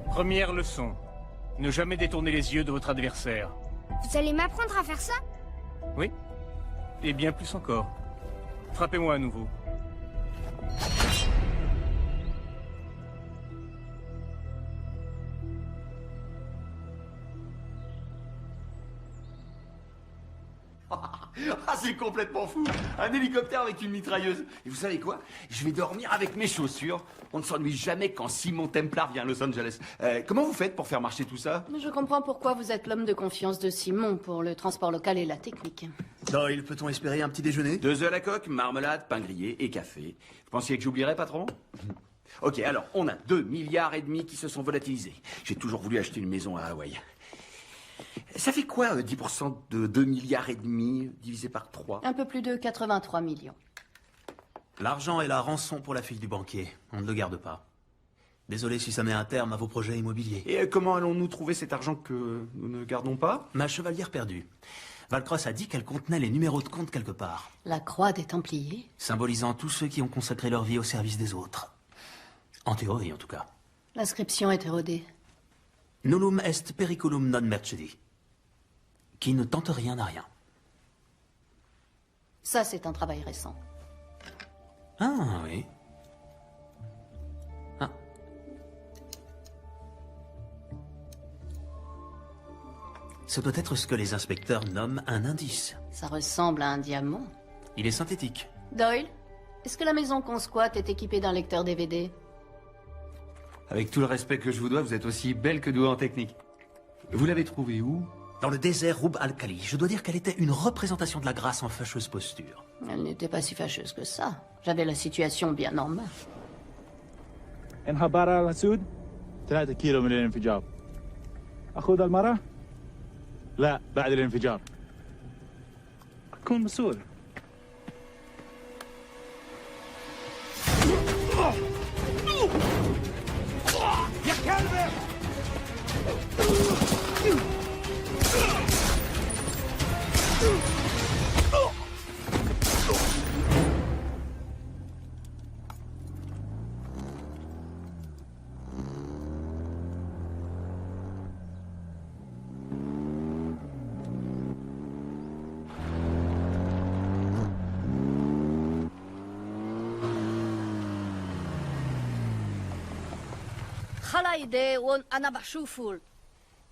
Première leçon. Ne jamais détourner les yeux de votre adversaire. Vous allez m'apprendre à faire ça? Oui. Et bien plus encore. Frappez-moi à nouveau. Ah, c'est complètement fou! Un hélicoptère avec une mitrailleuse. Et vous savez quoi? Je vais dormir avec mes chaussures. On ne s'ennuie jamais quand Simon Templar vient à Los Angeles. Comment vous faites pour faire marcher tout ça? Je comprends pourquoi vous êtes l'homme de confiance de Simon pour le transport local et la technique. Doyle, peut-on espérer un petit déjeuner? 2 œufs à la coque, marmelade, pain grillé et café. Vous pensiez que j'oublierais, patron? Ok, alors, on a 2,5 milliards qui se sont volatilisés. J'ai toujours voulu acheter une maison à Hawaï. Ça fait quoi, 10% de 2,5 milliards divisé par 3? Un peu plus de 83 millions. L'argent est la rançon pour la fille du banquier. On ne le garde pas. Désolé si ça met un terme à vos projets immobiliers. Et comment allons-nous trouver cet argent que nous ne gardons pas? Ma chevalière perdue. Valcross a dit qu'elle contenait les numéros de compte quelque part. La croix des Templiers? Symbolisant tous ceux qui ont consacré leur vie au service des autres. En théorie, en tout cas. L'inscription est érodée. Nullum est periculum non mercedi. Qui ne tente rien n'a rien. Ça, c'est un travail récent. Ah, oui. Ah. Ce doit être ce que les inspecteurs nomment un indice. Ça ressemble à un diamant. Il est synthétique. Doyle, est-ce que la maison qu'on squatte est équipée d'un lecteur DVD? Avec tout le respect que je vous dois, vous êtes aussi belle que douée en technique. Vous l'avez trouvée où? Dans le désert Rub al-Khali. Je dois dire qu'elle était une représentation de la grâce en fâcheuse posture. Elle n'était pas si fâcheuse que ça. J'avais la situation bien en main. انخبار على السود 3 كيلو من الانفجار أخذ المرة؟ لا بعد الانفجار أكون مسؤول يا كلب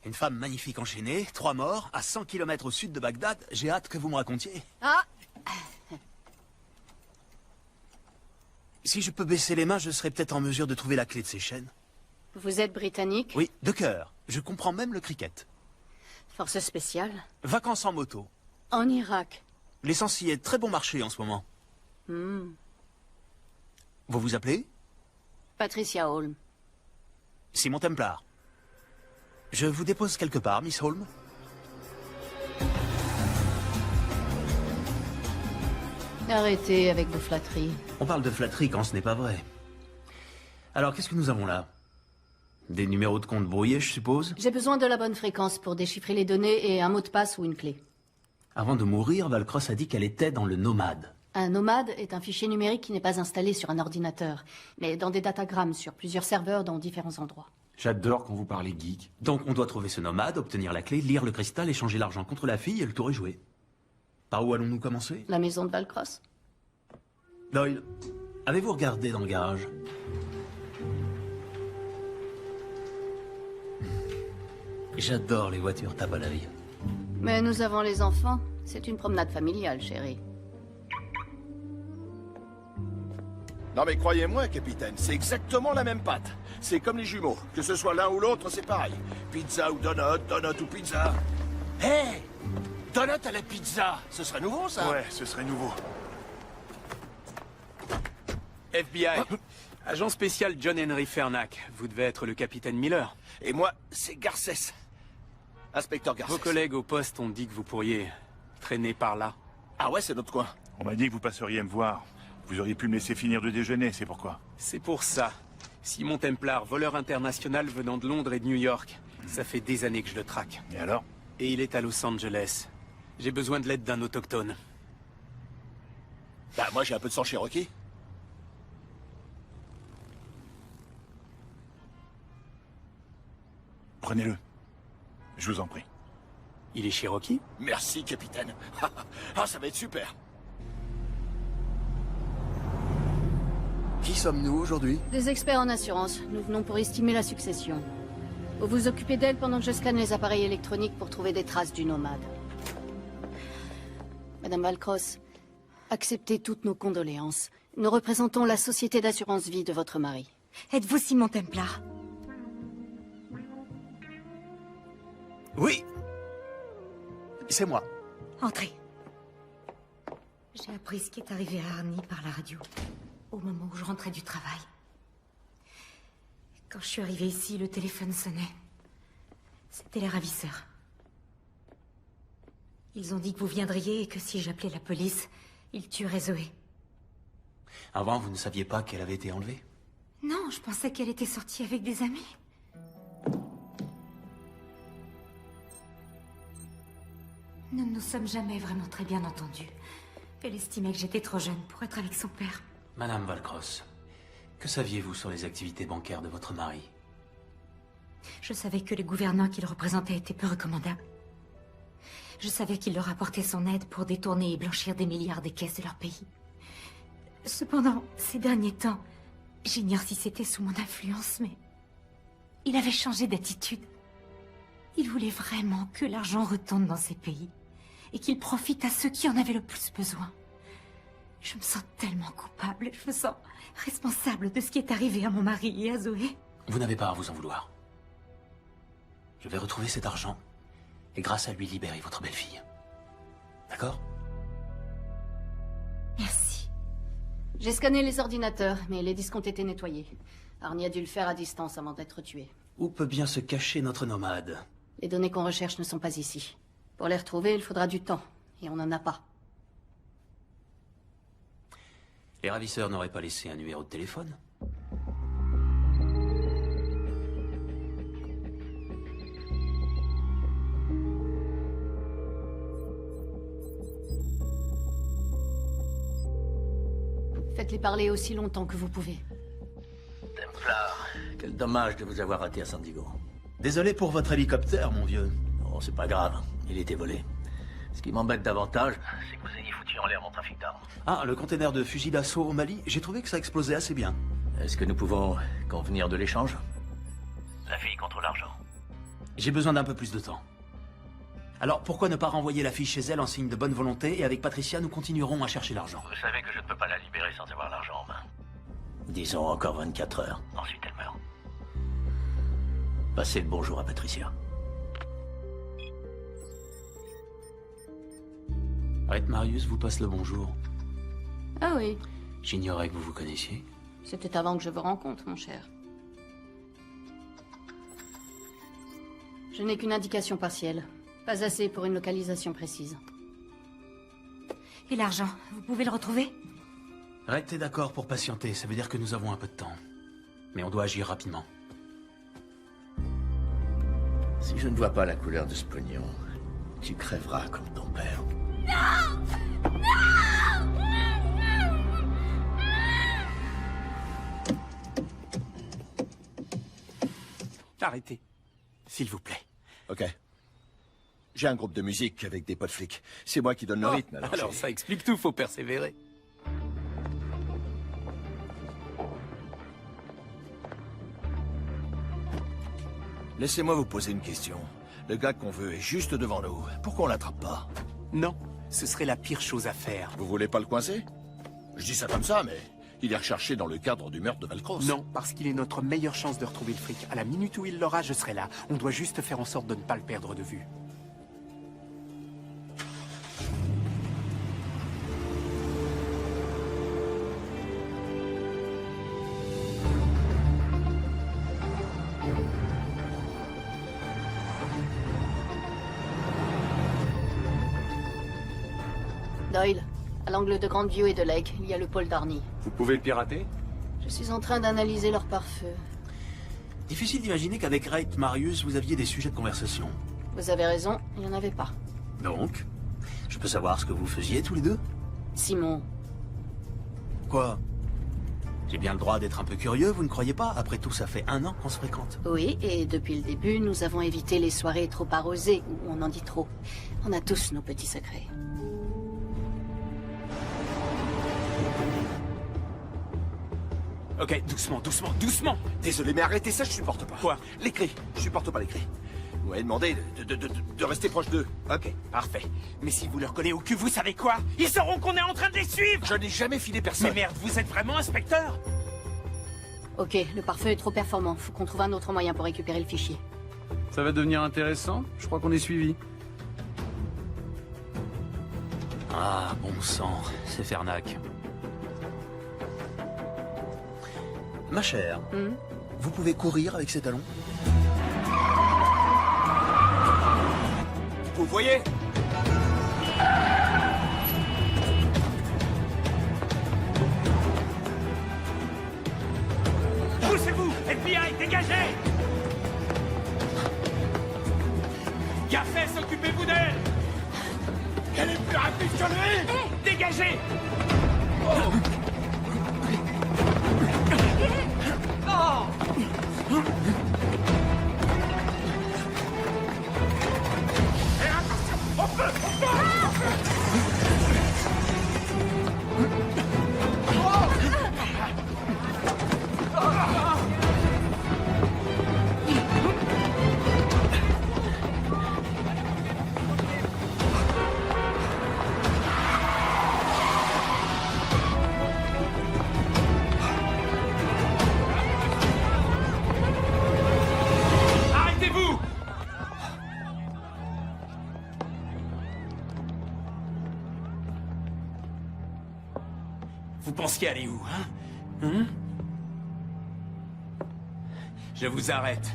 Une femme magnifique enchaînée, 3 morts, à 100 km au sud de Bagdad. J'ai hâte que vous me racontiez. Ah! Si je peux baisser les mains, je serai peut-être en mesure de trouver la clé de ces chaînes. Vous êtes britannique? Oui, de cœur. Je comprends même le cricket. Force spéciale? Vacances en moto. En Irak? L'essence y est très bon marché en ce moment. Hmm. Vous vous appelez? Patricia Holm. Simon Templar. Je vous dépose quelque part, Miss Holm. Arrêtez avec vos flatteries. On parle de flatterie quand ce n'est pas vrai. Alors, qu'est-ce que nous avons là? Des numéros de compte brouillés, je suppose? J'ai besoin de la bonne fréquence pour déchiffrer les données et un mot de passe ou une clé. Avant de mourir, Valcross a dit qu'elle était dans le Nomade. Un nomade est un fichier numérique qui n'est pas installé sur un ordinateur, mais dans des datagrammes sur plusieurs serveurs dans différents endroits. J'adore quand vous parlez geek. Donc on doit trouver ce nomade, obtenir la clé, lire le cristal, échanger l'argent contre la fille et le tour est joué. Par où allons-nous commencer? La maison de Valcross? Doyle, avez-vous regardé dans le garage? J'adore les voitures tape à la vie. Mais nous avons les enfants. C'est une promenade familiale, chérie. Non mais croyez-moi, capitaine, c'est exactement la même pâte. C'est comme les jumeaux. Que ce soit l'un ou l'autre, c'est pareil. Pizza ou donut, donut ou pizza. Hé hey, donut à la pizza, ce serait nouveau, ça? Ouais, ce serait nouveau. FBI. Agent spécial John Henry Fernac. Vous devez être le capitaine Miller. Et moi, c'est Garcès. Inspecteur Garcès. Vos collègues au poste ont dit que vous pourriez traîner par là. Ah ouais, c'est notre coin. On m'a dit que vous passeriez me voir. Vous auriez pu me laisser finir de déjeuner, c'est pourquoi. C'est pour ça. Simon Templar, voleur international venant de Londres et de New York. Ça fait des années que je le traque. Et alors? Et il est à Los Angeles. J'ai besoin de l'aide d'un autochtone. Bah moi j'ai un peu de sang cherokee. Prenez-le. Je vous en prie. Il est cherokee? Merci, capitaine. Ah, ça va être super. Qui sommes-nous aujourd'hui? Des experts en assurance. Nous venons pour estimer la succession. Vous vous occupez d'elle pendant que je scanne les appareils électroniques pour trouver des traces du nomade. Madame Valcross, acceptez toutes nos condoléances. Nous représentons la société d'assurance vie de votre mari. Êtes-vous Simon Templar? Oui. C'est moi. Entrez. J'ai appris ce qui est arrivé à Arnie par la radio, au moment où je rentrais du travail. Quand je suis arrivée ici, le téléphone sonnait. C'était les ravisseurs. Ils ont dit que vous viendriez et que si j'appelais la police, ils tueraient Zoé. Avant, vous ne saviez pas qu'elle avait été enlevée? Non, je pensais qu'elle était sortie avec des amis. Nous ne nous sommes jamais vraiment très bien entendus. Elle estimait que j'étais trop jeune pour être avec son père. Madame Valcross, que saviez-vous sur les activités bancaires de votre mari? Je savais que les gouvernants qu'il représentait étaient peu recommandables. Je savais qu'il leur apportait son aide pour détourner et blanchir des milliards des caisses de leur pays. Cependant, ces derniers temps, j'ignore si c'était sous mon influence, mais il avait changé d'attitude. Il voulait vraiment que l'argent retourne dans ces pays et qu'il profite à ceux qui en avaient le plus besoin. Je me sens tellement coupable, je me sens responsable de ce qui est arrivé à mon mari et à Zoé. Vous n'avez pas à vous en vouloir. Je vais retrouver cet argent et grâce à lui libérer votre belle-fille. D'accord? Merci. J'ai scanné les ordinateurs, mais les disques ont été nettoyés. Arnie a dû le faire à distance avant d'être tué. Où peut bien se cacher notre nomade? Les données qu'on recherche ne sont pas ici. Pour les retrouver, il faudra du temps, et on n'en a pas. Les ravisseurs n'auraient pas laissé un numéro de téléphone? Faites-les parler aussi longtemps que vous pouvez. Templar, quel dommage de vous avoir raté à San Diego. Désolé pour votre hélicoptère, mon vieux. Oh, c'est pas grave, il était volé. Ce qui m'embête davantage, c'est que vous ayez foutu en l'air mon trafic d'armes. Ah, le conteneur de fusil d'assaut au Mali, j'ai trouvé que ça explosait assez bien. Est-ce que nous pouvons convenir de l'échange? La fille contre l'argent. J'ai besoin d'un peu plus de temps. Alors, pourquoi ne pas renvoyer la fille chez elle en signe de bonne volonté, et avec Patricia, nous continuerons à chercher l'argent. Vous savez que je ne peux pas la libérer sans avoir l'argent en main. Disons encore 24 heures. Ensuite, elle meurt. Passez le bonjour à Patricia. Rhett Marius vous passe le bonjour. Ah oui. J'ignorais que vous vous connaissiez. C'était avant que je vous rencontre, mon cher. Je n'ai qu'une indication partielle. Pas assez pour une localisation précise. Et l'argent, vous pouvez le retrouver? Rhett est d'accord pour patienter, ça veut dire que nous avons un peu de temps. Mais on doit agir rapidement. Si je ne vois pas la couleur de ce pognon, tu crèveras comme ton père. Non! Non! Arrêtez, s'il vous plaît. Ok. J'ai un groupe de musique avec des potes flics. C'est moi qui donne le rythme. Alors ça explique tout, faut persévérer. Laissez-moi vous poser une question. Le gars qu'on veut est juste devant nous. Pourquoi on l'attrape pas? Non, ce serait la pire chose à faire. Vous voulez pas le coincer? Je dis ça comme ça, mais il est recherché dans le cadre du meurtre de Valcross. Non, parce qu'il est notre meilleure chance de retrouver le fric. À la minute où il l'aura, je serai là. On doit juste faire en sorte de ne pas le perdre de vue. Doyle, à l'angle de Grandview et de Lake, il y a le pôle d'Arnie. Vous pouvez le pirater? Je suis en train d'analyser leur pare-feu. Difficile d'imaginer qu'avec Rhett Marius, vous aviez des sujets de conversation. Vous avez raison, il n'y en avait pas. Donc, je peux savoir ce que vous faisiez tous les deux? Simon. Quoi? J'ai bien le droit d'être un peu curieux, vous ne croyez pas? Après tout, ça fait 1 an qu'on se fréquente. Oui, et depuis le début, nous avons évité les soirées trop arrosées, où on en dit trop. On a tous nos petits secrets. Ok, doucement, doucement, doucement. Désolé, mais arrêtez ça, je supporte pas. Quoi? Les cris, je supporte pas les cris. Vous m'avez demandé de rester proche d'eux. Ok, parfait. Mais si vous leur collez au cul, vous savez quoi? Ils sauront qu'on est en train de les suivre! Je n'ai jamais filé personne. Mais merde, vous êtes vraiment inspecteur? Ok, le pare-feu est trop performant. Faut qu'on trouve un autre moyen pour récupérer le fichier. Ça va devenir intéressant. Je crois qu'on est suivi. Ah, bon sang, c'est Fernac. Ma chère, vous pouvez courir avec ces talons? Vous voyez? Poussez-vous! FBI, dégagez! Gaffes, occupez-vous d'elle! Elle est plus rapide que lui! Dégagez! Arrêtez-vous! Vous pensiez aller où, hein? Je vous arrête.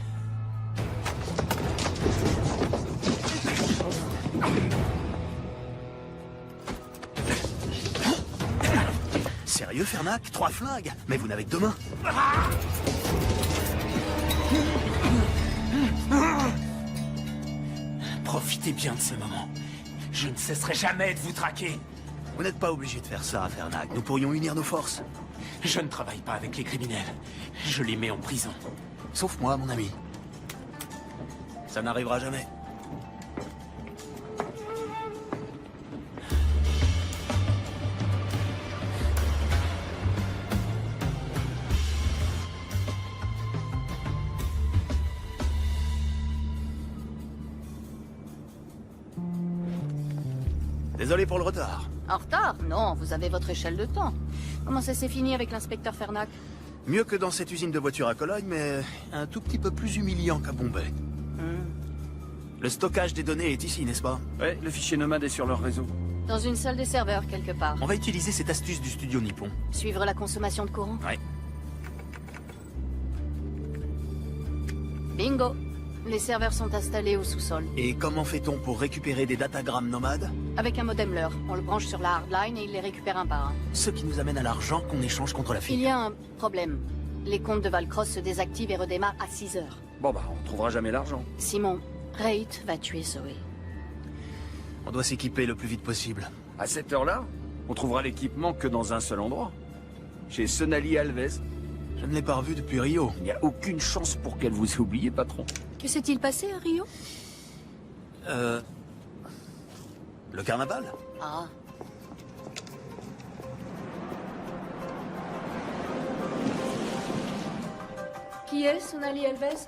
Sérieux, Fernac? 3 flingues? Mais vous n'avez que 2 mains. Profitez bien de ce moment. Je ne cesserai jamais de vous traquer. Vous n'êtes pas obligé de faire ça, Fernac. Nous pourrions unir nos forces. Je ne travaille pas avec les criminels. Je les mets en prison. Sauf moi, mon ami. Ça n'arrivera jamais. Désolé pour le retard. En retard? Non, vous avez votre échelle de temps. Comment ça s'est fini avec l'inspecteur Fernac? Mieux que dans cette usine de voitures à Cologne, mais un tout petit peu plus humiliant qu'à Bombay. Le stockage des données est ici, n'est-ce pas? Ouais, le fichier nomade est sur leur réseau. Dans une salle des serveurs, quelque part. On va utiliser cette astuce du studio Nippon. Suivre la consommation de courant? Ouais. Bingo! Les serveurs sont installés au sous-sol. Et comment fait-on pour récupérer des datagrammes nomades? Avec un modem LER. On le branche sur la hardline et il les récupère un par un. Ce qui nous amène à l'argent qu'on échange contre la Il fille. y a un problème. Les comptes de Valcross se désactivent et redémarrent à 6 heures. Bon bah, on trouvera jamais l'argent. Simon, Reit va tuer Zoé. On doit s'équiper le plus vite possible. À cette heure-là, on trouvera l'équipement que dans un seul endroit. Chez Sonali Alves. Je ne l'ai pas revue depuis Rio. Il n'y a aucune chance pour qu'elle vous ait oublié, patron. Que s'est-il passé à Rio? Le carnaval? Ah. Qui est Sonali Alves?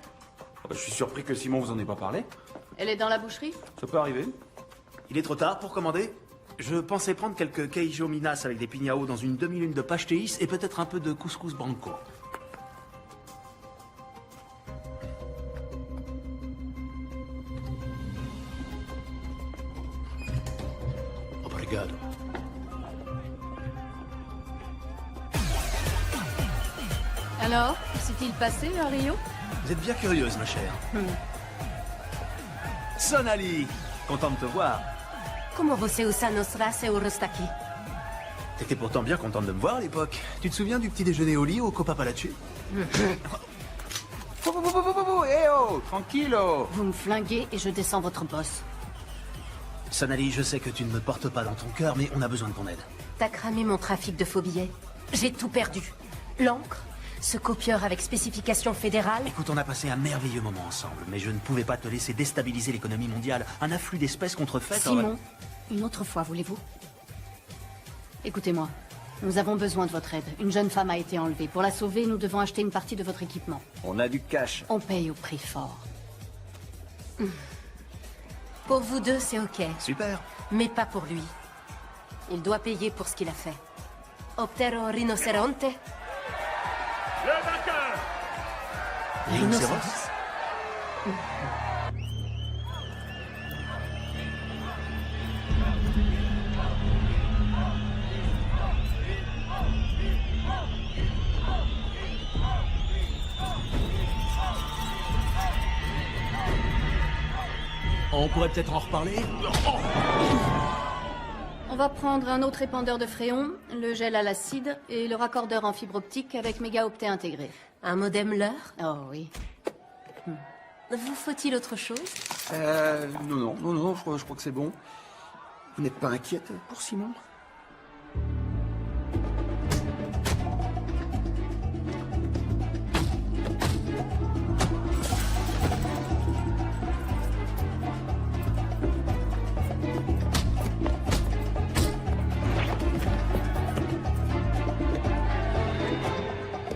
Je suis surpris que Simon vous en ait pas parlé. Elle est dans la boucherie? Ça peut arriver. Il est trop tard pour commander? Je pensais prendre quelques queijo minas avec des pignao dans une demi-lune de pastéis et peut-être un peu de couscous branco. Obrigado. Alors, que s'est-il passé à Rio? Vous êtes bien curieuse, ma chère. Sonali, content de te voir. Comment você usa nos races Eurostaki? T'étais pourtant bien contente de me voir à l'époque. Tu te souviens du petit déjeuner au lit au Copa Palace? Eh oh, tranquillo. Vous me flinguez et je descends votre boss. Sonali, je sais que tu ne me portes pas dans ton cœur, mais on a besoin de ton aide. T'as cramé mon trafic de faux billets. J'ai tout perdu. L'encre, ce copieur avec spécification fédérale. Écoute, on a passé un merveilleux moment ensemble, mais je ne pouvais pas te laisser déstabiliser l'économie mondiale. Un afflux d'espèces contrefaites... Simon, une autre fois, voulez-vous? Écoutez-moi. Nous avons besoin de votre aide. Une jeune femme a été enlevée. Pour la sauver, nous devons acheter une partie de votre équipement. On a du cash. On paye au prix fort. Pour vous deux, c'est ok. Super. Mais pas pour lui. Il doit payer pour ce qu'il a fait. Optero rinoceronte. Le vainqueur! Rhinocéros? On pourrait peut-être en reparler. On va prendre un autre épandeur de fréon, le gel à l'acide et le raccordeur en fibre optique avec mégaoctets intégré. Un modem leurre? Oh oui. Vous faut-il autre chose? Non, je crois que c'est bon. Vous n'êtes pas inquiète pour Simon?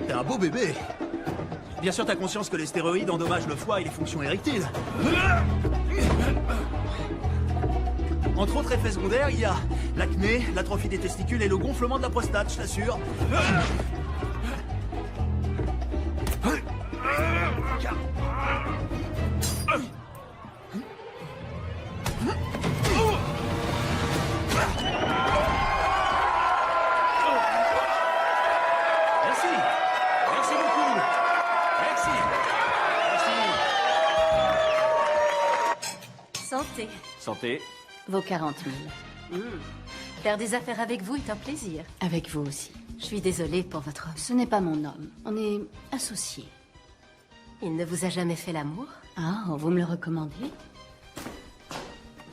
T'es un beau bébé. Bien sûr, t'as conscience que les stéroïdes endommagent le foie et les fonctions érectiles. Entre autres effets secondaires, il y a l'acné, l'atrophie des testicules et le gonflement de la prostate, je t'assure. Merci. Merci beaucoup. Merci. Santé. Santé. Vos 40 000. Faire des affaires avec vous est un plaisir. Avec vous aussi. Je suis désolée pour votre homme. Ce n'est pas mon homme. On est associés. Il ne vous a jamais fait l'amour? Ah, vous me le recommandez?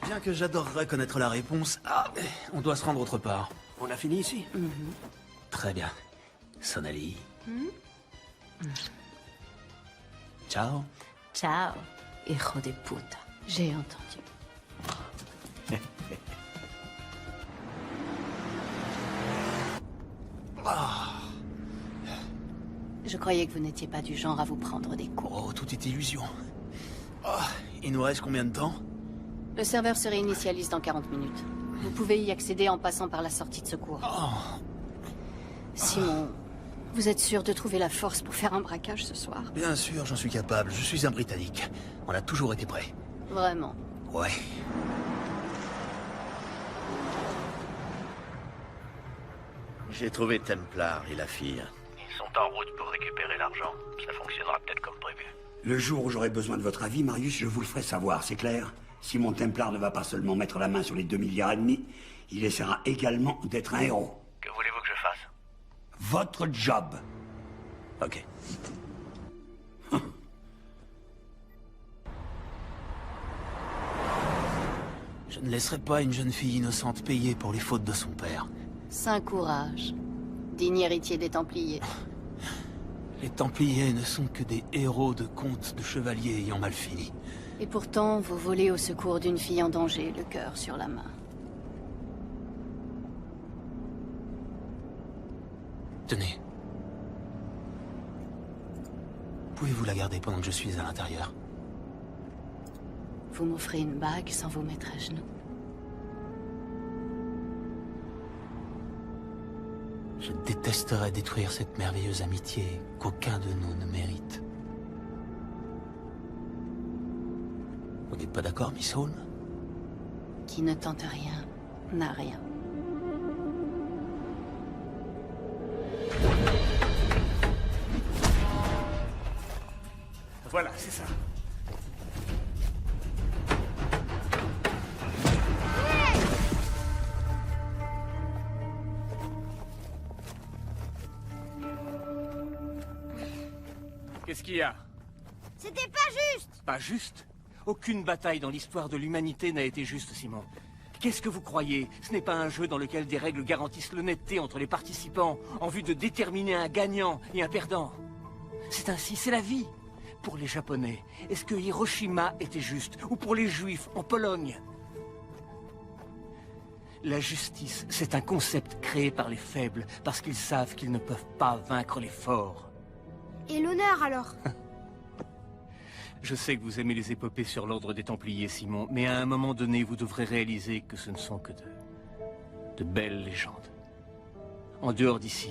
Bien que j'adorerais connaître la réponse, on doit se rendre autre part. On a fini ici? Très bien. Sonali. Ciao. Ciao, hijo de puta. J'ai entendu. Je croyais que vous n'étiez pas du genre à vous prendre des coups. Oh, tout est illusion. Il nous reste combien de temps? Le serveur se réinitialise dans 40 minutes. Vous pouvez y accéder en passant par la sortie de secours. Simon, vous êtes sûr de trouver la force pour faire un braquage ce soir? Bien sûr, j'en suis capable. Je suis un Britannique. On a toujours été prêts. Vraiment? Ouais. J'ai trouvé Templar et la fille. Ils sont en route pour récupérer l'argent. Ça fonctionnera peut-être comme prévu. Le jour où j'aurai besoin de votre avis, Marius, je vous le ferai savoir, c'est clair? Si mon Templar ne va pas seulement mettre la main sur les 2,5 milliards, il essaiera également d'être un héros. Que voulez-vous que je fasse? Votre job. Ok. Je ne laisserai pas une jeune fille innocente payer pour les fautes de son père. Saint courage. Digne héritier des Templiers. Les Templiers ne sont que des héros de contes de chevaliers ayant mal fini. Et pourtant, vous volez au secours d'une fille en danger, le cœur sur la main. Tenez. Pouvez-vous la garder pendant que je suis à l'intérieur? Vous m'offrez une bague sans vous mettre à genoux. Je détesterais détruire cette merveilleuse amitié qu'aucun de nous ne mérite. Vous n'êtes pas d'accord, Miss Holmes? Qui ne tente rien, n'a rien. Voilà, c'est ça. Qu'est-ce qu'il y a? C'était pas juste! Pas juste? Aucune bataille dans l'histoire de l'humanité n'a été juste, Simon. Qu'est-ce que vous croyez? Ce n'est pas un jeu dans lequel des règles garantissent l'honnêteté entre les participants en vue de déterminer un gagnant et un perdant. C'est ainsi, c'est la vie. Pour les Japonais, est-ce que Hiroshima était juste? Ou pour les Juifs en Pologne? La justice, c'est un concept créé par les faibles parce qu'ils savent qu'ils ne peuvent pas vaincre les forts. Et l'honneur alors? Je sais que vous aimez les épopées sur l'ordre des Templiers, Simon, mais à un moment donné, vous devrez réaliser que ce ne sont que de belles légendes. En dehors d'ici,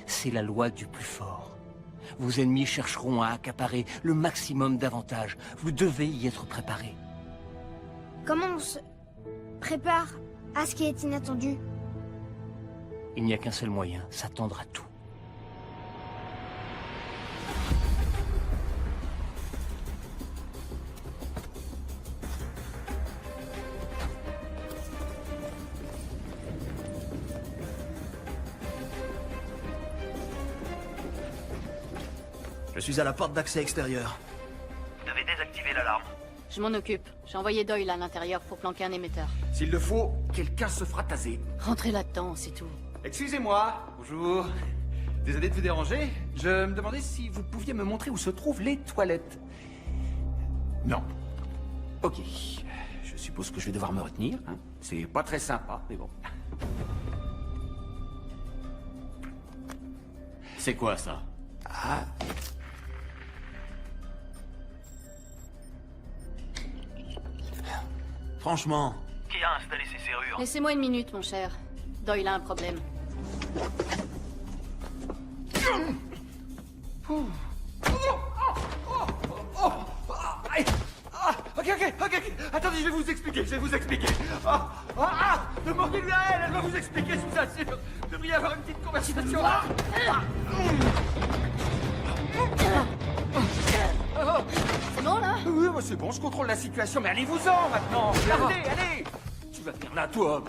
c'est la loi du plus fort. Vos ennemis chercheront à accaparer le maximum d'avantages. Vous devez y être préparé. Comment on se prépare à ce qui est inattendu? Il n'y a qu'un seul moyen, s'attendre à tout. Je suis à la porte d'accès extérieur. Vous devez désactiver l'alarme. Je m'en occupe. J'ai envoyé Doyle à l'intérieur pour planquer un émetteur. S'il le faut, quelqu'un se fera taser. Rentrez là-dedans, c'est tout. Excusez-moi. Bonjour. Désolé de vous déranger. Je me demandais si vous pouviez me montrer où se trouvent les toilettes. Non. Ok. Je suppose que je vais devoir me retenir. Hein. C'est pas très sympa, mais bon. C'est quoi ça? Ah. Franchement. Qui a installé ces serrures? Laissez-moi une minute, mon cher. Doyle a un problème. Ok. Attendez, je vais vous expliquer, Demandez-lui à elle, elle va vous expliquer, je vous assure. Vous devriez avoir une petite conversation. C'est bon, là? Oui, bah, c'est bon, je contrôle la situation, mais allez-vous-en maintenant. Allez. Tu vas venir là, toi.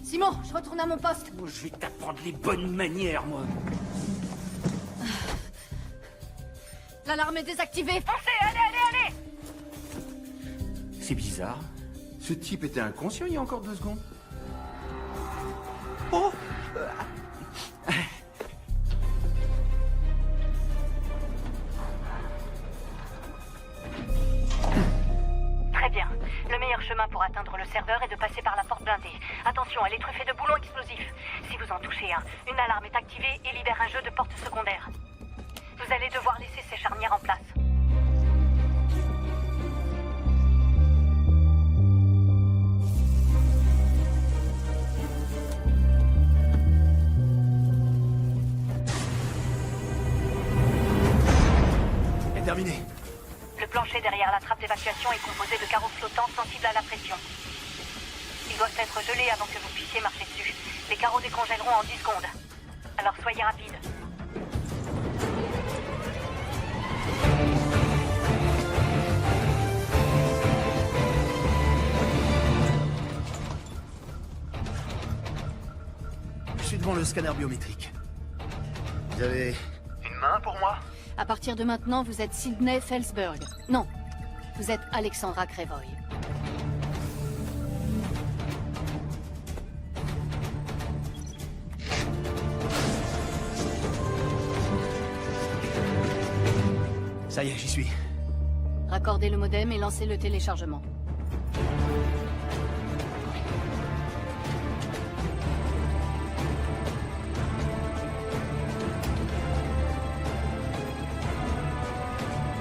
Simon, je retourne à mon poste. Moi, je vais t'apprendre les bonnes manières, moi. L'alarme est désactivée. Foncez, allez! C'est bizarre. Ce type était inconscient il y a encore 2 secondes. Oh! Très bien. Le meilleur chemin pour atteindre le serveur est de passer par la porte blindée. Attention, elle est truffée de boulons explosifs. Si vous en touchez un, une alarme est activée et libère un jeu de porte secondaire. Vous allez devoir laisser ces charnières en place. C'est terminé. Le plancher derrière la trappe d'évacuation est composé de carreaux flottants sensibles à la pression. Ils doivent être gelés avant que vous puissiez marcher dessus. Les carreaux décongèleront en 10 secondes. Alors soyez rapide. Je suis devant le scanner biométrique. Vous avez Une main pour moi? À partir de maintenant, vous êtes Sydney Felsberg. Non, vous êtes Alexandra Krevoy. Ça y est, j'y suis. Raccordez le modem et lancez le téléchargement.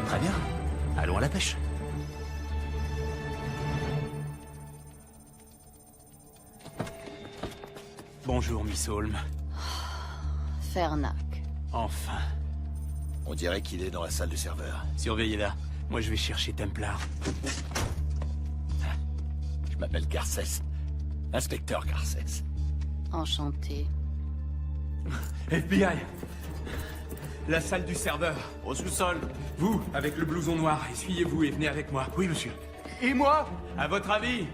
Très bien. Allons à la pêche. Bonjour, Miss Holmes. Fernac. Enfin. On dirait qu'il est dans la salle du serveur. Surveillez-la. Moi, je vais chercher Templar. Je m'appelle Garcès. Inspecteur Garcès. Enchanté. FBI! La salle du serveur. Au sous-sol. Vous, avec le blouson noir, essuyez-vous et venez avec moi. Oui, monsieur. Et moi? À votre avis?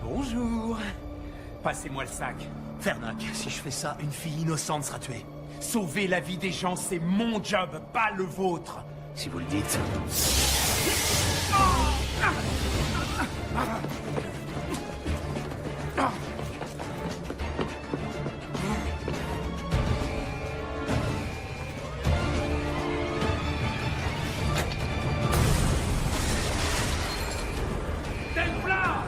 Bonjour. Passez-moi le sac. Fernac, si je fais ça, une fille innocente sera tuée. Sauver la vie des gens, c'est mon job, pas le vôtre. Si vous le dites. Templar!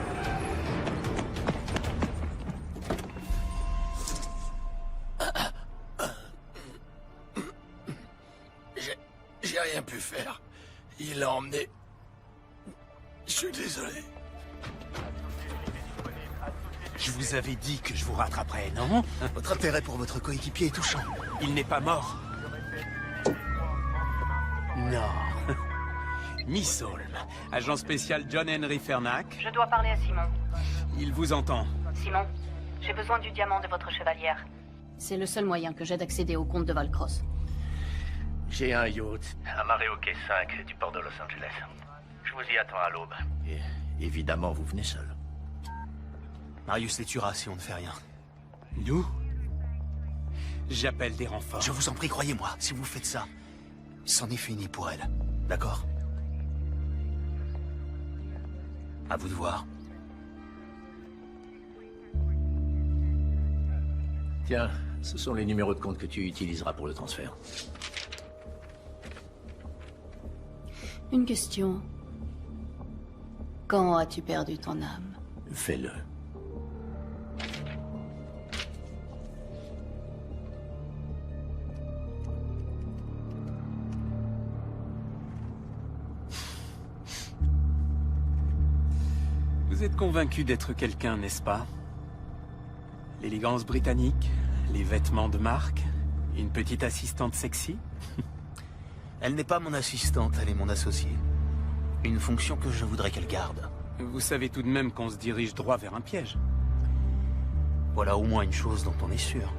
faire. Il l'a emmené. Je suis désolé. Je vous avais dit que je vous rattraperais, non? Votre intérêt pour votre coéquipier est touchant. Il n'est pas mort. Non. Miss Holm, agent spécial John Henry Fernac. Je dois parler à Simon. Il vous entend. Simon, j'ai besoin du diamant de votre chevalière. C'est le seul moyen que j'ai d'accéder au compte de Valcross. J'ai un yacht amarré au quai 5 du port de Los Angeles. Je vous y attends à l'aube. Et évidemment, vous venez seul. Marius les tuera si on ne fait rien. Nous? J'appelle des renforts. Je vous en prie, croyez-moi, si vous faites ça, c'en est fini pour elle. D'accord? À vous de voir. Tiens, ce sont les numéros de compte que tu utiliseras pour le transfert. Une question. Quand as-tu perdu ton âme? Fais-le. Vous êtes convaincu d'être quelqu'un, n'est-ce pas? L'élégance britannique, les vêtements de marque, une petite assistante sexy? Elle n'est pas mon assistante, elle est mon associée. Une fonction que je voudrais qu'elle garde. Vous savez tout de même qu'on se dirige droit vers un piège. Voilà au moins une chose dont on est sûr.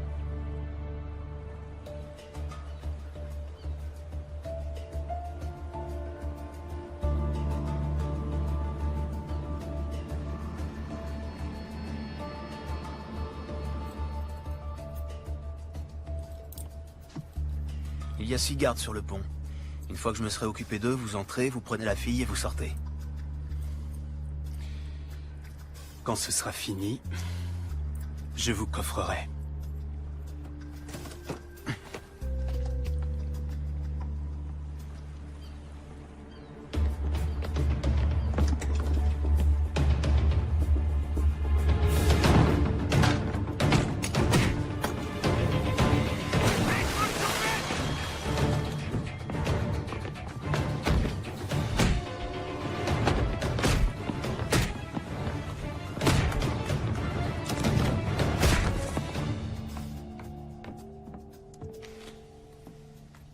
Il y a 6 gardes sur le pont. Une fois que je me serai occupé d'eux, vous entrez, vous prenez la fille et vous sortez. Quand ce sera fini, je vous coffrerai.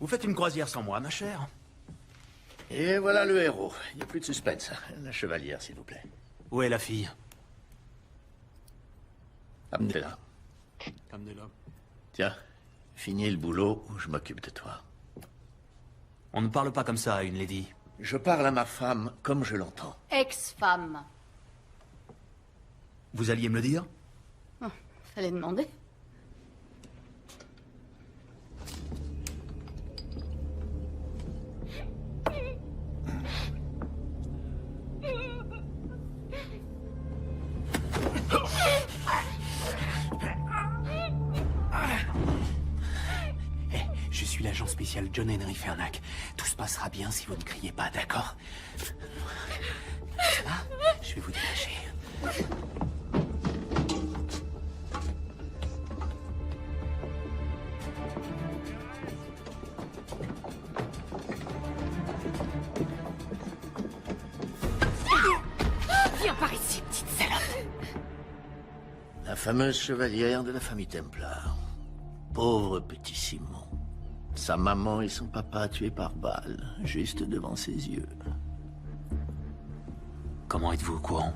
Vous faites une croisière sans moi, ma chère? Et voilà le héros. Il n'y a plus de suspense. La chevalière, s'il vous plaît. Où est la fille? Amenez-la. Amenez-la. Tiens, finis le boulot ou je m'occupe de toi. On ne parle pas comme ça à une lady. Je parle à ma femme comme je l'entends. Ex-femme. Vous alliez me le dire? Oh, fallait demander. Je suis l'agent spécial John Henry Fernac. Tout se passera bien si vous ne criez pas, d'accord? Ça va? Je vais vous dégager. Viens par ici, petite salope. La fameuse chevalière de la famille Templar. Pauvre petit Simon. Sa maman et son papa tués par balle, juste devant ses yeux. Comment êtes-vous au courant?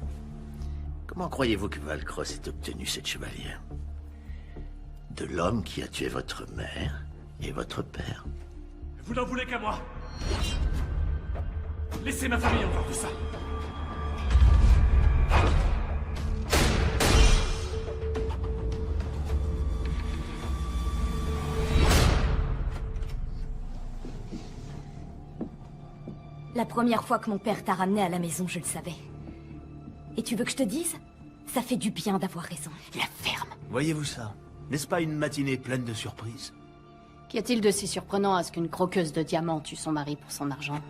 Comment croyez-vous que Valcross ait obtenu cette chevalière? De l'homme qui a tué votre mère et votre père. Vous n'en voulez qu'à moi. Laissez ma famille encore de ça. La première fois que mon père t'a ramené à la maison, je le savais. Et tu veux que je te dise? Ça fait du bien d'avoir raison. La ferme. Voyez-vous ça? N'est-ce pas une matinée pleine de surprises? Qu'y a-t-il de si surprenant à ce qu'une croqueuse de diamants tue son mari pour son argent?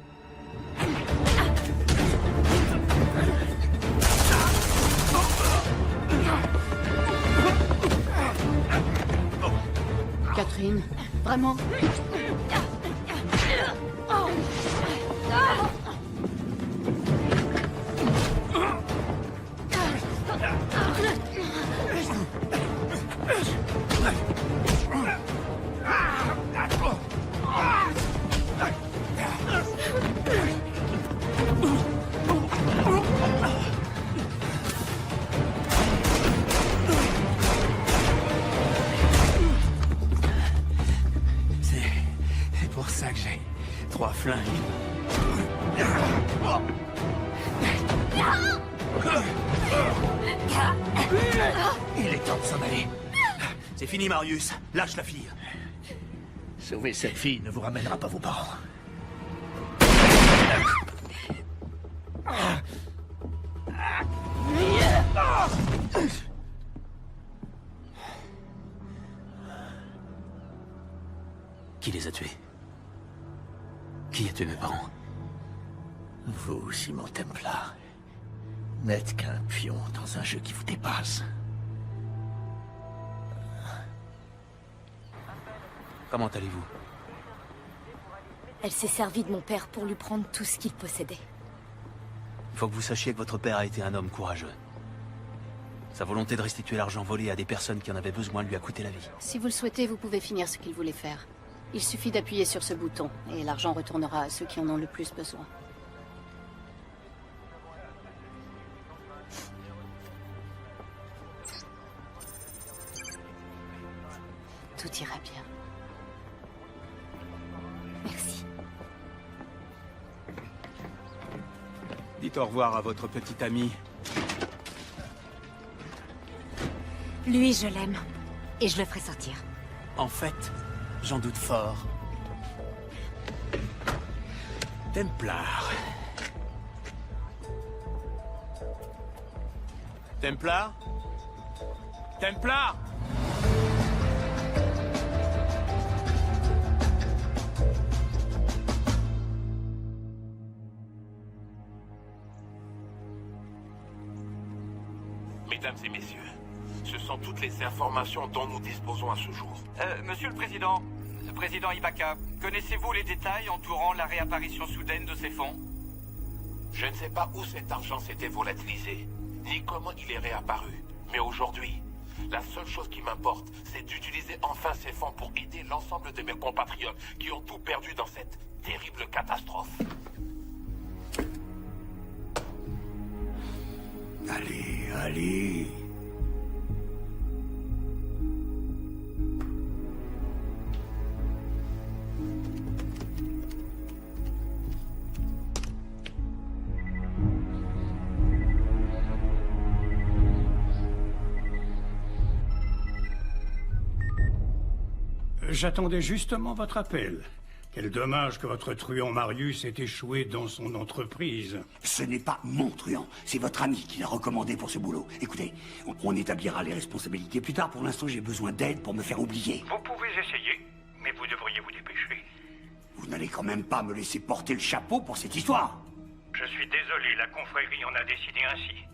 Catherine, vraiment? Il est temps de s'en aller. C'est fini, Marius. Lâche la fille. Sauver cette fille ne vous ramènera pas vos parents. Qui les a tués? Qui a tué mes parents? Vous, Simon Templar, n'êtes qu'un pion dans un jeu qui vous dépasse. Comment allez-vous? Elle s'est servie de mon père pour lui prendre tout ce qu'il possédait. Il faut que vous sachiez que votre père a été un homme courageux. Sa volonté de restituer l'argent volé à des personnes qui en avaient besoin lui a coûté la vie. Si vous le souhaitez, vous pouvez finir ce qu'il voulait faire. Il suffit d'appuyer sur ce bouton, et l'argent retournera à ceux qui en ont le plus besoin. Tout ira bien. Merci. Dites au revoir à votre petit ami. Lui, je l'aime. Et je le ferai sortir. En fait, j'en doute fort. Templar. Templar? Templar? Mesdames et messieurs, ce sont toutes les informations dont nous disposons à ce jour. Monsieur le Président, Président Ibaka, connaissez-vous les détails entourant la réapparition soudaine de ces fonds? Je ne sais pas où cet argent s'était volatilisé, ni comment il est réapparu. Mais aujourd'hui, la seule chose qui m'importe, c'est d'utiliser enfin ces fonds pour aider l'ensemble de mes compatriotes qui ont tout perdu dans cette terrible catastrophe. Allez, allez. J'attendais justement votre appel. Quel dommage que votre truand Marius ait échoué dans son entreprise. Ce n'est pas mon truand, c'est votre ami qui l'a recommandé pour ce boulot. Écoutez, on établira les responsabilités plus tard. Pour l'instant, j'ai besoin d'aide pour me faire oublier. Vous pouvez essayer, mais vous devriez vous dépêcher. Vous n'allez quand même pas me laisser porter le chapeau pour cette histoire. Je suis désolé, la confrérie en a décidé ainsi.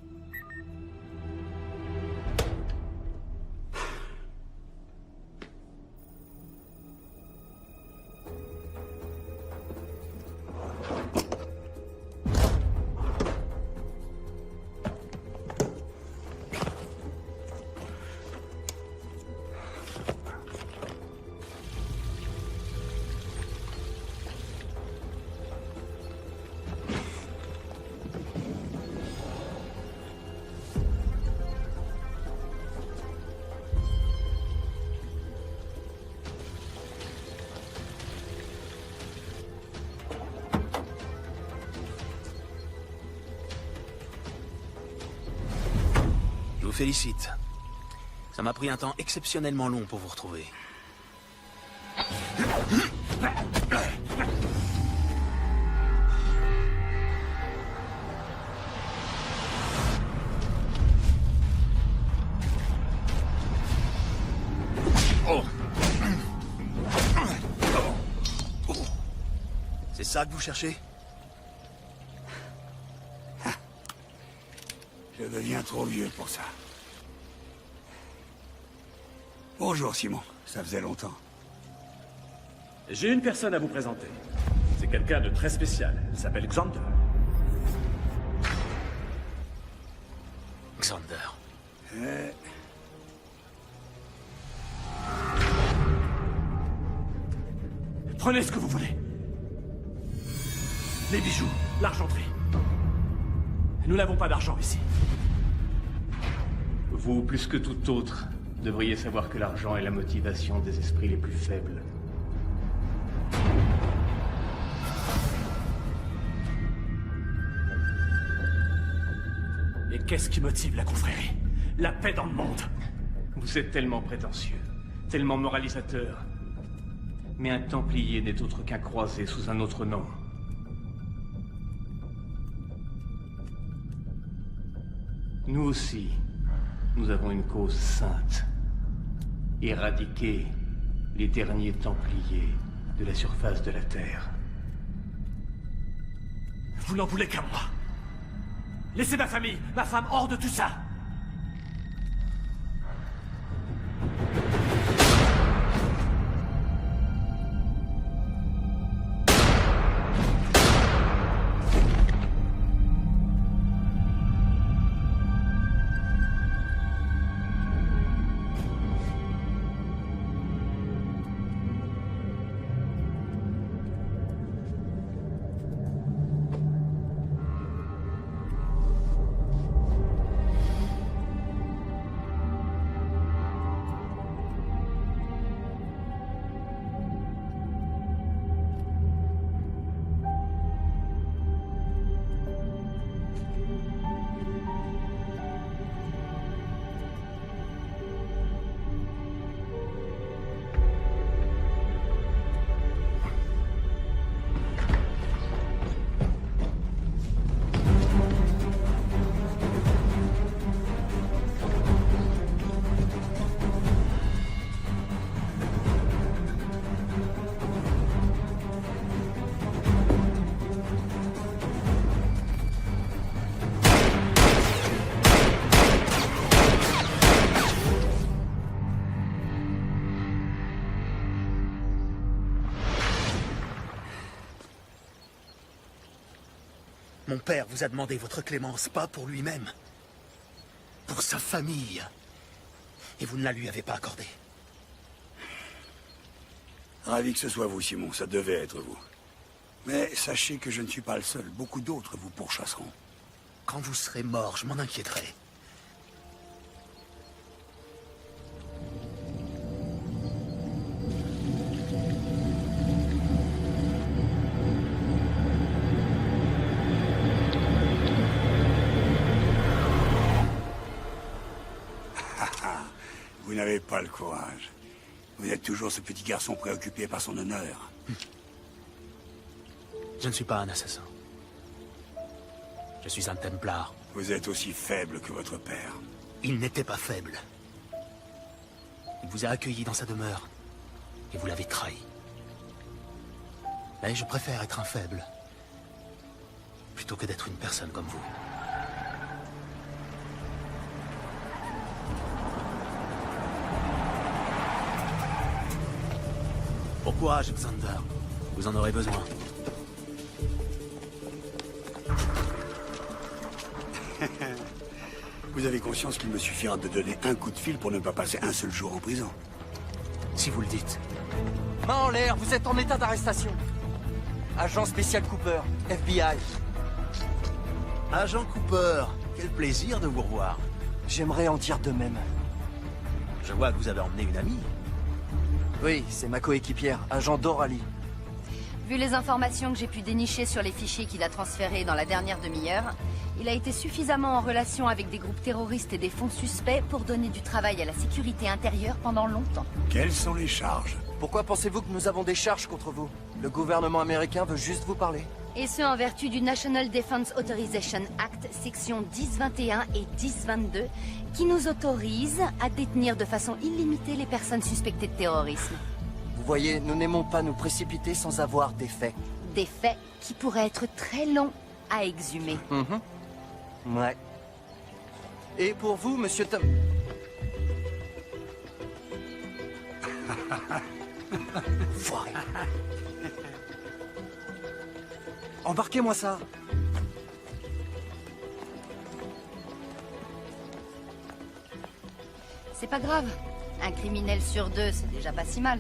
Je vous félicite. Ça m'a pris un temps exceptionnellement long pour vous retrouver. C'est ça que vous cherchez? Je deviens trop vieux pour ça. Bonjour Simon, ça faisait longtemps. J'ai une personne à vous présenter. C'est quelqu'un de très spécial. Il s'appelle Xander. Xander. Prenez ce que vous voulez. Les bijoux, l'argenterie. Nous n'avons pas d'argent ici. Vous, plus que tout autre, devriez savoir que l'argent est la motivation des esprits les plus faibles. Et qu'est-ce qui motive la confrérie? La paix dans le monde. Vous êtes tellement prétentieux, tellement moralisateur. Mais un Templier n'est autre qu'un croisé sous un autre nom. Nous aussi, nous avons une cause sainte. Éradiquer les derniers Templiers de la surface de la Terre. Vous n'en voulez qu'à moi. Laissez ma famille, ma femme hors de tout ça. Mon père vous a demandé votre clémence, pas pour lui-même. Pour sa famille. Et vous ne la lui avez pas accordée. Ravi que ce soit vous, Simon. Ça devait être vous. Mais sachez que je ne suis pas le seul. Beaucoup d'autres vous pourchasseront. Quand vous serez mort, je m'en inquiéterai. Vous n'avez pas le courage. Vous êtes toujours ce petit garçon préoccupé par son honneur. Je ne suis pas un assassin. Je suis un Templar. Vous êtes aussi faible que votre père. Il n'était pas faible. Il vous a accueilli dans sa demeure. Et vous l'avez trahi. Mais je préfère être un faible. Plutôt que d'être une personne comme vous. Bon courage, Xander. Vous en aurez besoin. Vous avez conscience qu'il me suffira de donner un coup de fil pour ne pas passer un seul jour en prison. Si vous le dites. Main en l'air, vous êtes en état d'arrestation. Agent spécial Cooper, FBI. Agent Cooper, quel plaisir de vous revoir. J'aimerais en dire de même. Je vois que vous avez emmené une amie. Oui, c'est ma coéquipière, agent Doralie. Vu les informations que j'ai pu dénicher sur les fichiers qu'il a transférés dans la dernière demi-heure, il a été suffisamment en relation avec des groupes terroristes et des fonds suspects pour donner du travail à la sécurité intérieure pendant longtemps. Quelles sont les charges? Pourquoi pensez-vous que nous avons des charges contre vous? Le gouvernement américain veut juste vous parler. Et ce en vertu du National Defense Authorization Act, section 1021 et 1022, qui nous autorise à détenir de façon illimitée les personnes suspectées de terrorisme. Vous voyez, nous n'aimons pas nous précipiter sans avoir des faits. Des faits qui pourraient être très longs à exhumer. Ouais. Et pour vous, monsieur Tom... Foiré. Embarquez-moi ça. C'est pas grave. Un criminel sur deux, c'est déjà pas si mal.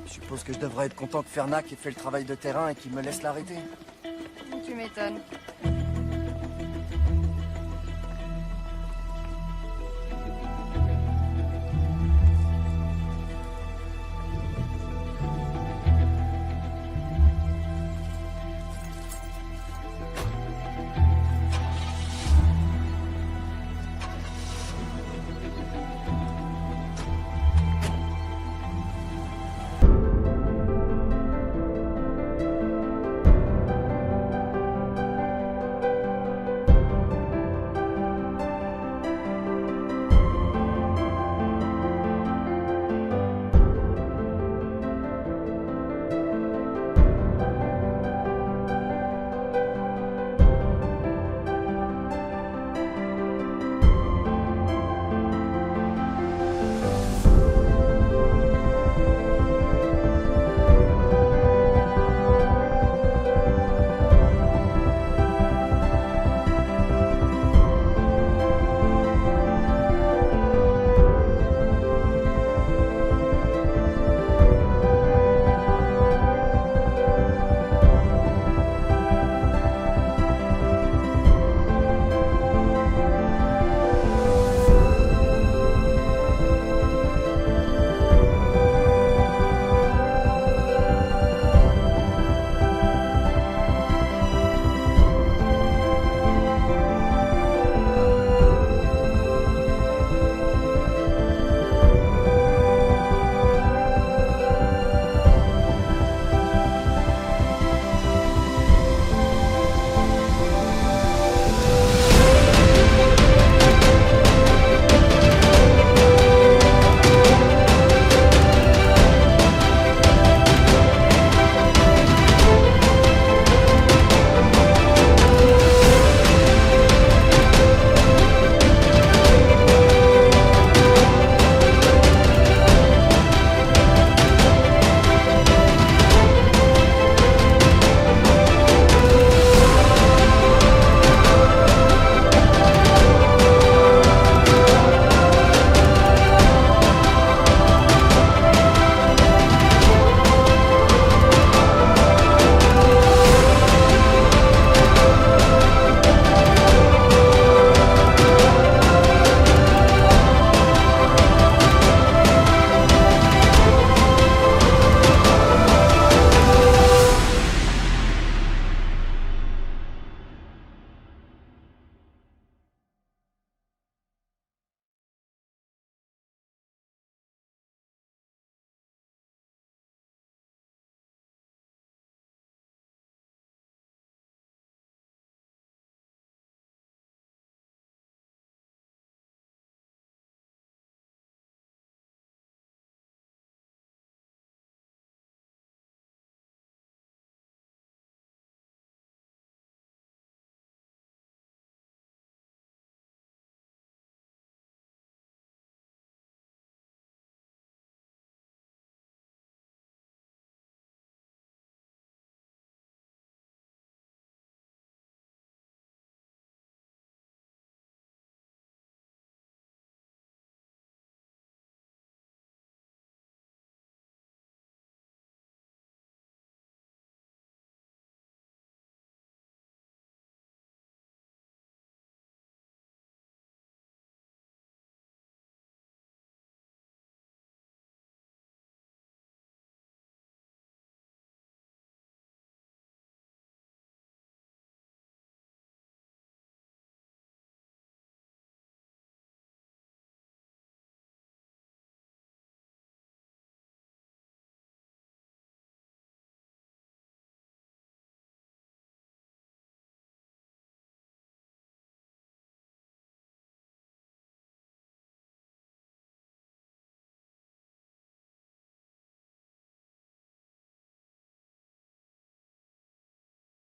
Je suppose que je devrais être content que Fernac ait fait le travail de terrain et qu'il me laisse l'arrêter. Tu m'étonnes.